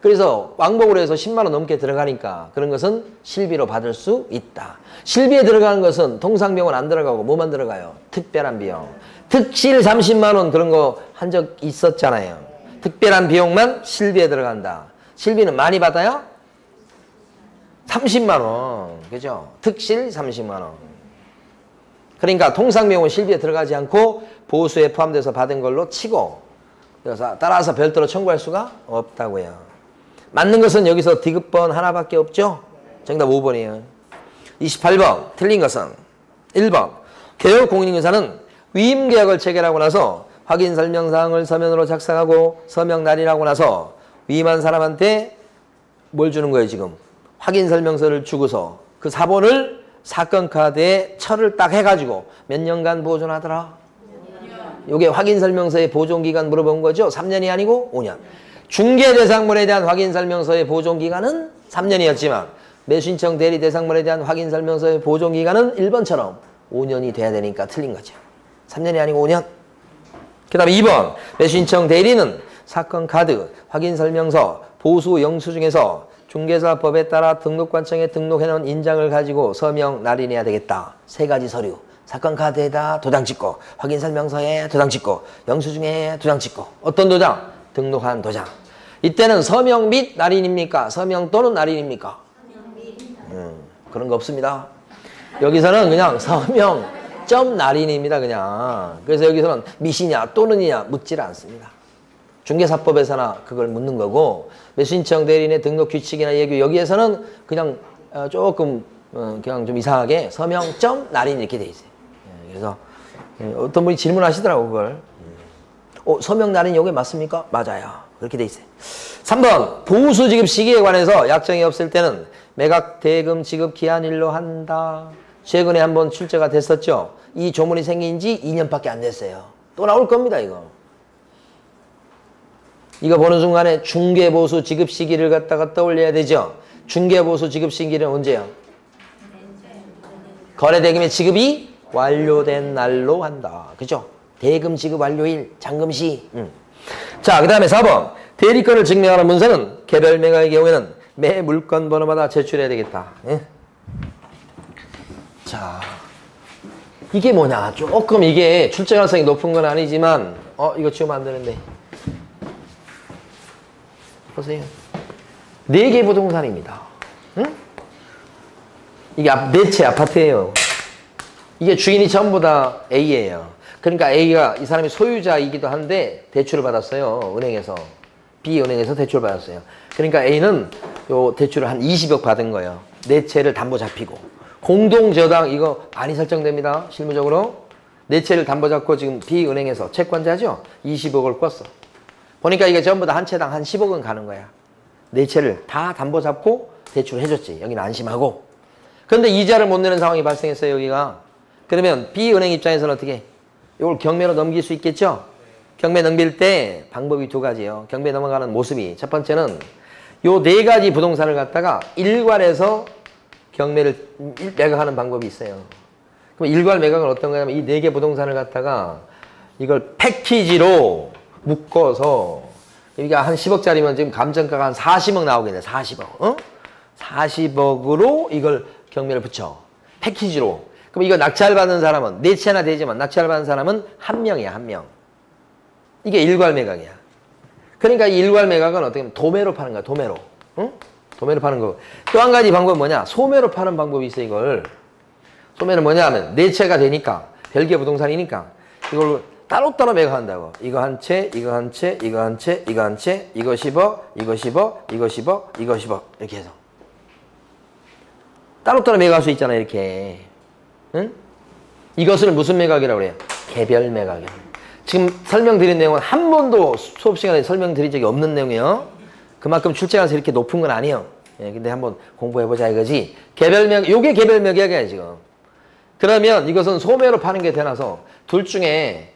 그래서 왕복으로 해서 10만 원 넘게 들어가니까 그런 것은 실비로 받을 수 있다. 실비에 들어가는 것은 통상비용은 안 들어가고 뭐만 들어가요? 특별한 비용. 특실 30만 원 그런 거 한 적 있었잖아요. 특별한 비용만 실비에 들어간다. 실비는 많이 받아요? 30만 원. 그죠? 특실 30만 원. 그러니까 통상비용은 실비에 들어가지 않고 보수에 포함돼서 받은 걸로 치고, 그래서 따라서 별도로 청구할 수가 없다고요. 맞는 것은 여기서 디귿번 하나밖에 없죠? 정답 5번이에요. 28번 틀린 것은 1번. 개업 공인인증서는 위임계약을 체결하고 나서 확인 설명사항을 서면으로 작성하고 서명 날인하고 나서 위임한 사람한테 뭘 주는 거예요 지금? 확인 설명서를 주고서 그 사본을 사건 카드에 철을 딱 해가지고 몇 년간 보존하더라? 이게 확인 설명서의 보존기간 물어본 거죠? 3년이 아니고 5년. 중개 대상물에 대한 확인 설명서의 보존기간은 3년이었지만 매수신청 대리 대상물에 대한 확인 설명서의 보존기간은 1번처럼 5년이 돼야 되니까 틀린 거죠. 3년이 아니고 5년. 그 다음에 2번. 매수신청 대리는 사건 카드, 확인 설명서, 보수 영수증에서 중개사법에 따라 등록관청에 등록해놓은 인장을 가지고 서명 날인해야 되겠다. 3가지 서류. 사건 카드에다 도장 찍고, 확인 설명서에 도장 찍고, 영수증에 도장 찍고. 어떤 도장? 등록한 도장. 이때는 서명 및 날인입니까? 서명 또는 날인입니까? 그런 거 없습니다. 여기서는 그냥 서명 점 날인입니다. 그냥. 그래서 여기서는 밋이냐 또는이냐 묻질 않습니다. 중개사법에서나 그걸 묻는 거고, 매수신청 대리인의 등록 규칙이나 예규 여기에서는 그냥 조금 그냥 좀 이상하게 서명 점 날인 이렇게 돼 있어요. 그래서 어떤 분이 질문하시더라고 그걸. 서명 날인 여기 맞습니까? 맞아요. 그렇게 돼 있어요. 3번. 보수 지급 시기에 관해서 약정이 없을 때는 매각 대금 지급 기한일로 한다. 최근에 한번 출제가 됐었죠. 이 조문이 생긴 지 2년밖에 안 됐어요. 또 나올 겁니다, 이거. 이거 보는 순간에 중개보수 지급 시기를 갖다가 떠올려야 되죠. 중개보수 지급 시기는 언제요? 거래대금의 지급이 완료된 날로 한다. 그죠? 대금 지급 완료일, 잔금시. 자, 그 다음에 4번. 대리권을 증명하는 문서는 개별 매각의 경우에는 매 물건 번호마다 제출해야 되겠다. 예? 자, 이게 뭐냐? 조금 이게 출제 가능성이 높은 건 아니지만, 이거 지우면 안 되는데. 보세요. 4개 부동산입니다. 응? 이게 4채 아파트예요. 이게 주인이 전부 다 A예요. 그러니까 A가 이 사람이 소유자이기도 한데 대출을 받았어요. 은행에서. B은행에서 대출을 받았어요. 그러니까 A는 요 대출을 한 20억 받은 거예요. 4채를 담보 잡히고. 공동저당 이거 많이 설정됩니다. 실무적으로. 4채를 담보 잡고 지금 B은행에서 채권자죠? 20억을 꿨어. 보니까 이게 전부 다 한 채당 한 10억은 가는 거야. 4채를 다 담보 잡고 대출을 해줬지. 여기는 안심하고. 그런데 이자를 못 내는 상황이 발생했어요. 여기가. 그러면 B은행 입장에서는 어떻게? 이걸 경매로 넘길 수 있겠죠? 경매 넘길 때 방법이 2가지예요. 경매 넘어가는 모습이. 첫 번째는 요 4가지 부동산을 갖다가 일괄해서 경매를 매각하는 방법이 있어요. 그럼 일괄 매각은 어떤 거냐면 이 4개 부동산을 갖다가 이걸 패키지로 묶어서 이게 한 10억짜리면 지금 감정가가 한 40억 나오겠네. 40억. 어? 40억으로 이걸 경매를 붙여. 패키지로. 그럼 이거 낙찰받은 사람은 4채나 되지만 낙찰받은 사람은 1명이야. 1명. 이게 일괄 매각이야. 그러니까 이 일괄 매각은 어떻게 보면 도매로 파는 거야. 도매로. 응? 도매로 파는 거. 또 한 가지 방법은 뭐냐? 소매로 파는 방법이 있어. 이걸. 소매는 뭐냐 하면 4채가 되니까 별개 부동산이니까 이걸 따로따로 매각한다고. 이거 한 채, 이거 한 채, 이거 한 채, 이거 한 채, 이거 10억, 이거 10억, 이거 10억, 이거 10억 이렇게 해서 따로따로 매각할 수 있잖아 이렇게. 응? 이것을 무슨 매각이라고 그래요? 개별 매각이에요. 지금 설명드린 내용은 한 번도 수업 시간에 설명드린 적이 없는 내용이에요. 그만큼 출제가서 이렇게 높은 건 아니에요. 예, 근데 한번 공부해보자 이거지. 개별 매각, 요게 개별 매각이야 지금. 그러면 이것은 소매로 파는 게 되나서 둘 중에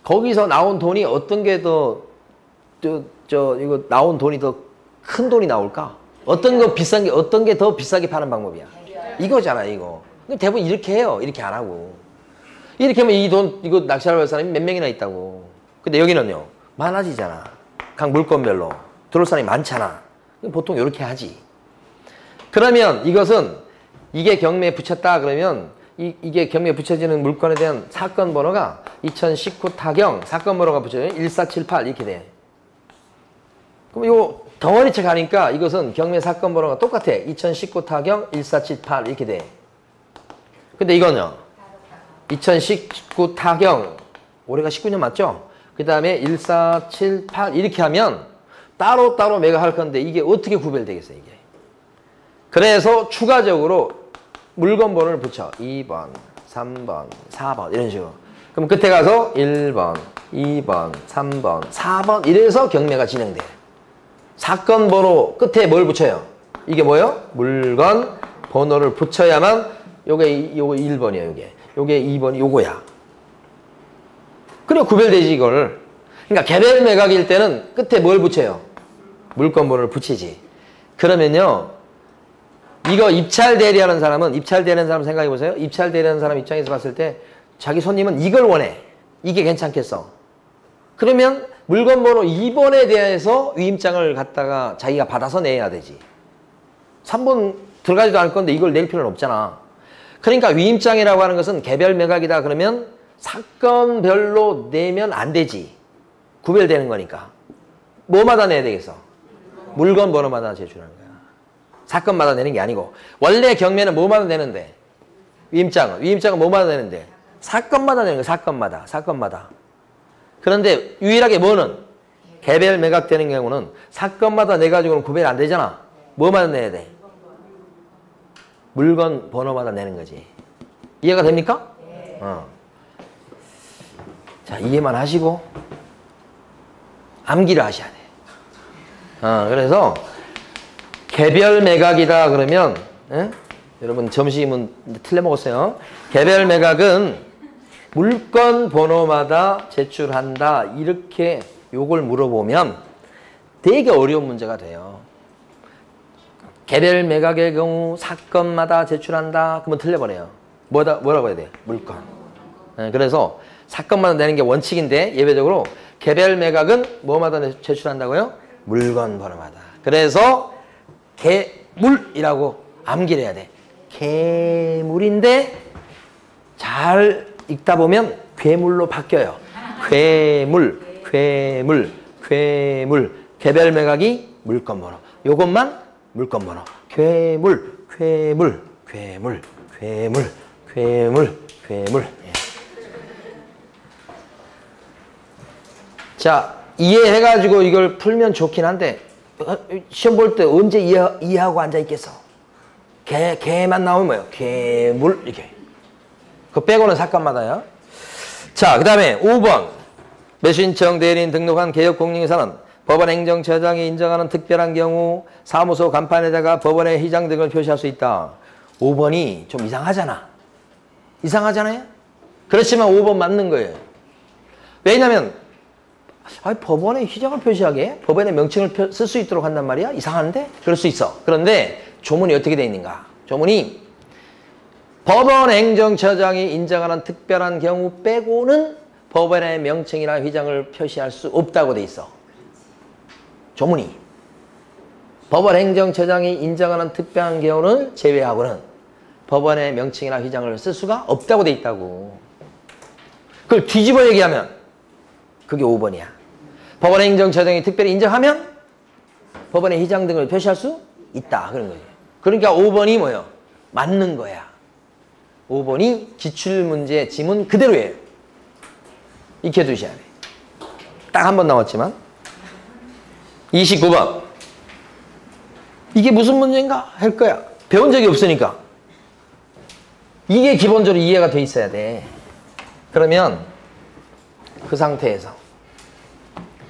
거기서 나온 돈이 어떤 게 더 이거 나온 돈이 더 큰 돈이 나올까? 어떤 거 비싼 게 어떤 게 더 비싸게 파는 방법이야? 이거잖아 이거. 대부분 이렇게 해요. 이렇게 안 하고. 이렇게 하면 이 돈 이거 낚시하러 갈 사람이 몇 명이나 있다고. 근데 여기는요 많아지잖아. 각 물건별로 들어올 사람이 많잖아. 보통 이렇게 하지. 그러면 이것은 이게 경매에 붙였다 그러면 이게 경매에 붙여지는 물건에 대한 사건 번호가 2019 타경 사건 번호가 붙여져요. 1478 이렇게 돼. 그럼 요 덩어리째 가니까 이것은 경매 사건 번호가 똑같아. 2019 타경 1478 이렇게 돼. 근데 이거는요. 2019 타경 올해가 19년 맞죠? 그 다음에 1478 이렇게 하면 따로따로 매각할 건데 이게 어떻게 구별되겠어요 이게. 그래서 추가적으로 물건 번호를 붙여. 2번, 3번, 4번 이런 식으로. 그럼 끝에 가서 1번, 2번, 3번, 4번 이래서 경매가 진행돼. 사건 번호 끝에 뭘 붙여요? 이게 뭐예요? 물건 번호를 붙여야만 요거 1번이야 요게 2번이 요거야. 그래 구별되지 이거를. 그러니까 개별 매각일 때는 끝에 뭘 붙여요? 물건 번호를 붙이지. 그러면요. 이거 입찰 대리하는 사람은 입찰 대리하는 사람 생각해 보세요. 입찰 대리하는 사람 입장에서 봤을 때 자기 손님은 이걸 원해. 이게 괜찮겠어. 그러면 물건 번호 2번에 대해서 위임장을 갖다가 자기가 받아서 내야 되지. 3번 들어가지도 않을 건데 이걸 낼 필요는 없잖아. 그러니까 위임장이라고 하는 것은 개별 매각이다 그러면 사건별로 내면 안 되지. 구별되는 거니까. 뭐마다 내야 되겠어? 물건 번호마다 제출하는 거야. 사건마다 내는 게 아니고. 원래 경매는 뭐마다 내는데? 위임장은 뭐마다 내는데? 사건마다 내는 거야. 사건마다. 그런데 유일하게 뭐는? 개별 매각되는 경우는 사건마다 내가지고는 구별이 안 되잖아. 뭐마다 내야 돼? 물건 번호마다 내는 거지. 이해가 됩니까? 네. 자, 이해만 하시고 암기를 하셔야 돼. 그래서 개별 매각이다 그러면 여러분 점심은 틀려먹었어요. 개별 매각은 물건 번호마다 제출한다 이렇게 요걸 물어보면 되게 어려운 문제가 돼요. 개별 매각의 경우 사건마다 제출한다 그러면 틀려버려요. 뭐라고 해야 돼요? 물건. 그래서 사건마다 내는 게 원칙인데 예외적으로 개별 매각은 뭐마다 제출한다고요? 물건 번호마다. 그래서 개물이라고 암기를 해야 돼. 개물인데 잘 읽다 보면 괴물로 바뀌어요. 괴물. 개별 매각이 물건 번호. 요것만 물건 번호. 괴물. 예. 자, 이해해가지고 이걸 풀면 좋긴 한데 시험 볼 때 언제 이해하고 앉아있겠어? 개만 나오면 뭐예요? 괴물 이렇게. 그거 빼고는 사건마다요. 자, 그 다음에 5번 매수인청 대리인 등록한 개업공인회사는 법원 행정처장이 인정하는 특별한 경우 사무소 간판에다가 법원의 희장 등을 표시할 수 있다. 5번이 좀 이상하잖아요? 그렇지만 5번 맞는 거예요. 왜냐면 법원에 희장을 표시하게 법원의 명칭을 쓸 수 있도록 한단 말이야? 이상한데? 그럴 수 있어. 그런데 조문이 어떻게 되어 있는가? 조문이 법원 행정처장이 인정하는 특별한 경우 빼고는 법원의 명칭이나 휘장을 표시할 수 없다고 돼 있어. 조문이. 법원 행정처장이 인정하는 특별한 경우는 제외하고는 법원의 명칭이나 휘장을 쓸 수가 없다고 돼 있다고. 그걸 뒤집어 얘기하면 그게 5번이야. 법원 행정처장이 특별히 인정하면 법원의 휘장 등을 표시할 수 있다. 그런 거지. 그러니까 5번이 뭐예요? 맞는 거야. 5번이 기출문제 지문 그대로예요. 익혀두셔야 돼. 딱 한 번 나왔지만. 29번. 이게 무슨 문제인가 할 거야. 배운 적이 없으니까. 이게 기본적으로 이해가 돼 있어야 돼. 그러면 그 상태에서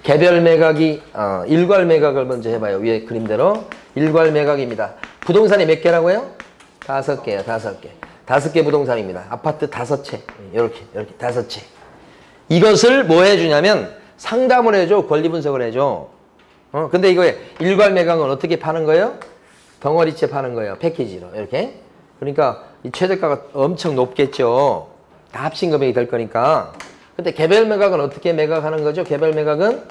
개별 매각이 일괄 매각을 먼저 해봐요. 위에 그림대로 일괄 매각입니다. 부동산이 몇 개라고요? 5개요. 5개. 5개 부동산입니다. 아파트 5채. 이렇게 5채. 이것을 뭐 해주냐면 상담을 해줘. 권리 분석을 해줘. 근데 이거 일괄 매각은 어떻게 파는 거예요? 덩어리째 파는 거예요. 패키지로 이렇게. 그러니까 이 최저가가 엄청 높겠죠. 다 합친 금액이 될 거니까. 근데 개별 매각은 어떻게 매각하는 거죠? 개별 매각은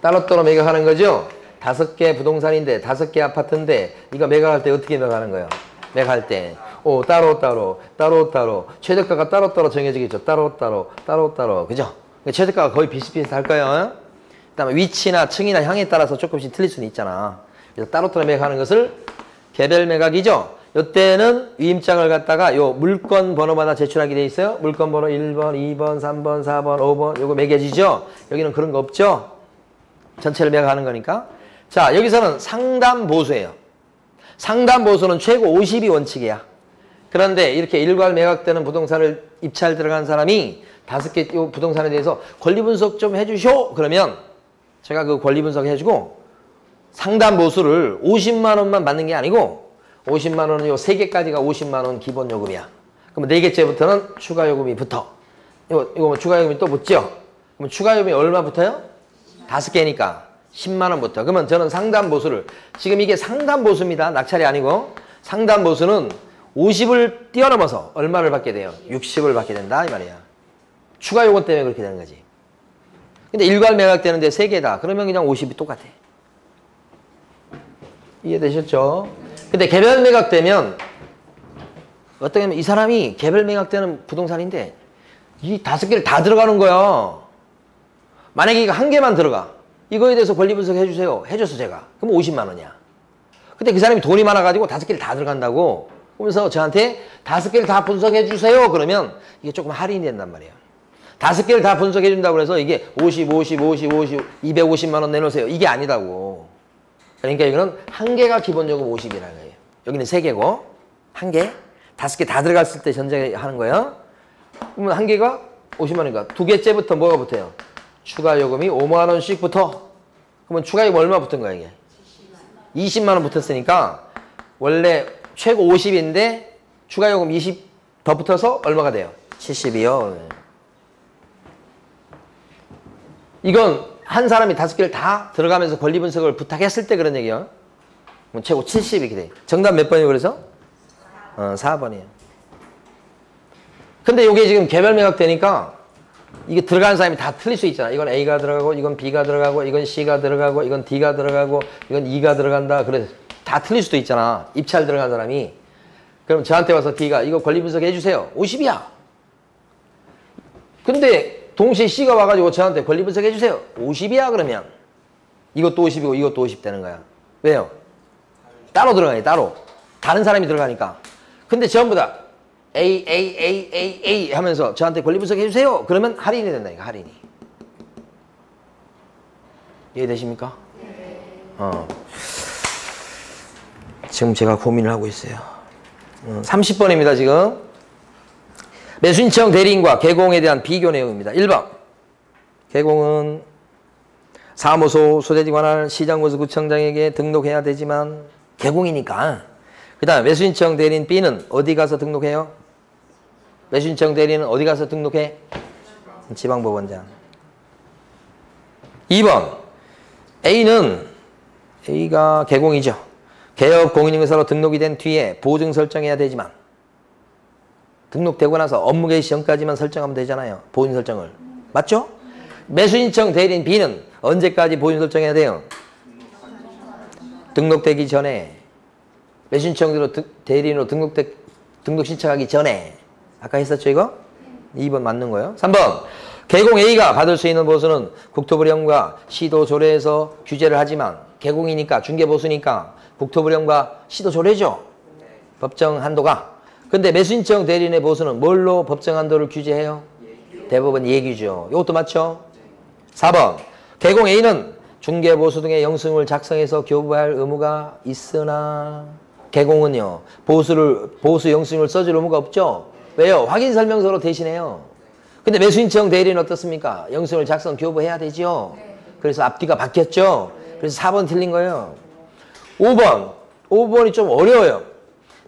따로따로 매각하는 거죠. 5개 부동산인데 5개 아파트인데 이거 매각할 때 어떻게 매각하는 거예요? 매각할 때 따로따로 최저가가 따로따로 정해지겠죠. 따로따로 그죠? 최저가가 거의 비슷비슷할 거예요. 그다음에 위치나 층이나 향에 따라서 조금씩 틀릴 수는 있잖아. 그래서 따로따로 매각하는 것을 개별 매각이죠. 이때는 위임장을 갖다가 요 물건 번호마다 제출하게 돼 있어요. 물건 번호 1번, 2번, 3번, 4번, 5번 요거 매겨지죠. 여기는 그런 거 없죠. 전체를 매각하는 거니까. 자, 여기서는 상담 보수예요. 상담 보수는 최고 50이 원칙이야. 그런데 이렇게 일괄 매각되는 부동산을 입찰 들어간 사람이 5개 요 부동산에 대해서 권리 분석 좀 해주쇼. 그러면 제가 그 권리 분석 해주고 상담 보수를 50만 원만 받는 게 아니고 50만 원은 요 3개까지가 50만 원 기본 요금이야. 그럼 4개째부터는 추가 요금이 붙어. 이거 뭐 추가 요금이 또 붙죠? 그럼 추가 요금이 얼마 붙어요? 5개니까 10만 원 붙어. 그러면 저는 상담 보수를 지금 이게 상담 보수입니다. 낙찰이 아니고 상담 보수는 50을 뛰어넘어서 얼마를 받게 돼요? 60을 받게 된다 이 말이야. 추가 요금 때문에 그렇게 되는 거지. 근데 일괄 매각되는데 3개다. 그러면 그냥 50이 똑같아. 이해되셨죠? 근데 개별 매각되면 어떻게 하면 이 사람이 개별 매각되는 부동산인데 이 5개를 다 들어가는 거야. 만약에 이거 1개만 들어가. 이거에 대해서 권리 분석 해주세요. 해줬어 제가. 그럼 50만 원이야. 근데 그 사람이 돈이 많아가지고 5개를 다 들어간다고 그러면서 저한테 5개를 다 분석해 주세요. 그러면 이게 조금 할인이 된단 말이에요. 5개를 다 분석해 준다고 해서 이게 50, 250만 원 내놓으세요. 이게 아니다고. 그러니까 이거는 1개가 기본 요금 50이라는 거예요. 여기는 3개고 1개, 5개 다 들어갔을 때 전제하는 거예요. 그러면 1개가 50만 원이니까 2개째부터 뭐가 붙어요? 추가 요금이 5만 원씩 붙어. 그러면 추가 요금 얼마 붙은 거야 이게? 20만 원 붙었으니까 원래 최고 50인데 추가 요금 20 더 붙어서 얼마가 돼요? 70이요. 이건 한 사람이 5개를 다 들어가면서 권리 분석을 부탁했을 때 그런 얘기예요. 그럼 최고 70 이렇게 돼. 정답 몇 번이에요 그래서? 4번이에요. 근데 이게 지금 개별 매각 되니까 이게 들어가는 사람이 다 틀릴 수 있잖아. 이건 A가 들어가고 이건 B가 들어가고 이건 C가 들어가고 이건 D가 들어가고 이건 E가 들어간다. 그래 다 틀릴 수도 있잖아. 입찰 들어간 사람이. 그럼 저한테 와서 D가 이거 권리 분석 해주세요. 50이야. 근데 동시에 C가 와가지고 저한테 권리 분석 해주세요. 50이야 그러면 이것도 50이고 이것도 50 되는 거야. 왜요? 따로 들어가니 따로. 다른 사람이 들어가니까. 근데 전부 다 A 하면서 저한테 권리 분석 해주세요. 그러면 할인이 된다니까 할인이. 이해되십니까? 네. 지금 제가 고민을 하고 있어요. 30번입니다 지금. 매수신청 대리인과 개공에 대한 비교 내용입니다. 1번 개공은 사무소 소재지 관할 시장군수구청장에게 등록해야 되지만 개공이니까. 그 다음 매수신청 대리인 B는 어디 가서 등록해요? 매수신청 대리인은 어디 가서 등록해? 지방법원장. 2번 A가 개공이죠. 개업 공인인증서로 등록이 된 뒤에 보증 설정해야 되지만 등록되고 나서 업무 개시 전까지만 설정하면 되잖아요. 보증 설정을. 맞죠? 매수신청 대리인 B는 언제까지 보증 설정해야 돼요? 등록되기 전에. 매수신청 대리인으로 등록 신청하기 전에. 아까 했었죠 이거? 2번 맞는 거예요. 3번 개공 A가 받을 수 있는 보수는 국토부령과 시도 조례에서 규제를 하지만 개공이니까 중개보수니까 국토부령과 시도 조례죠. 법정 한도가. 근데 매수신청 대리인의 보수는 뭘로 법정 한도를 규제해요? 대법원 얘기죠. 이것도 맞죠? 4번. 개공 A는 중개보수 등의 영수증을 작성해서 교부할 의무가 있으나 개공은요. 보수 영수증을 써줄 의무가 없죠. 왜요? 확인설명서로 대신해요. 근데 매수인청 대리는 어떻습니까? 영수증을 작성 교부해야 되죠. 그래서 앞뒤가 바뀌었죠. 그래서 4번 틀린 거예요. 5번이 좀 어려워요.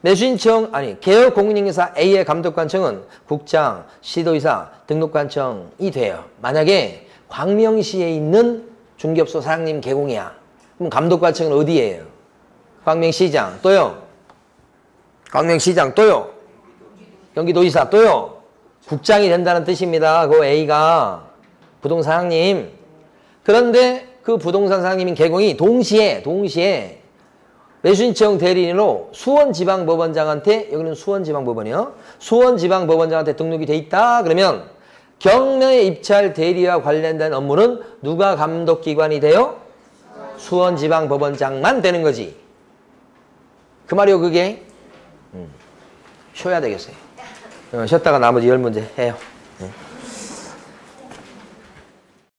매수인청 개업 공인인증사 A의 감독관청은 국장, 시도이사, 등록관청이 돼요. 만약에 광명시에 있는 중개업소 사장님 개공이야. 그럼 감독관청은 어디예요? 광명시장 또요. 광명시장 또요. 경기도지사 또요. 국장이 된다는 뜻입니다. 그 A가 부동산 사장님. 그런데 그 부동산 사장님인 개공이 동시에 매수인청 대리인으로 수원지방법원장한테, 여기는 수원지방법원이요. 수원지방법원장한테 등록이 돼 있다. 그러면 경매에 입찰 대리와 관련된 업무는 누가 감독기관이 돼요? 수원지방법원장만 되는 거지. 그 말이요, 그게. 쉬어야 되겠어요. 쉬었다가 나머지 10문제 해요.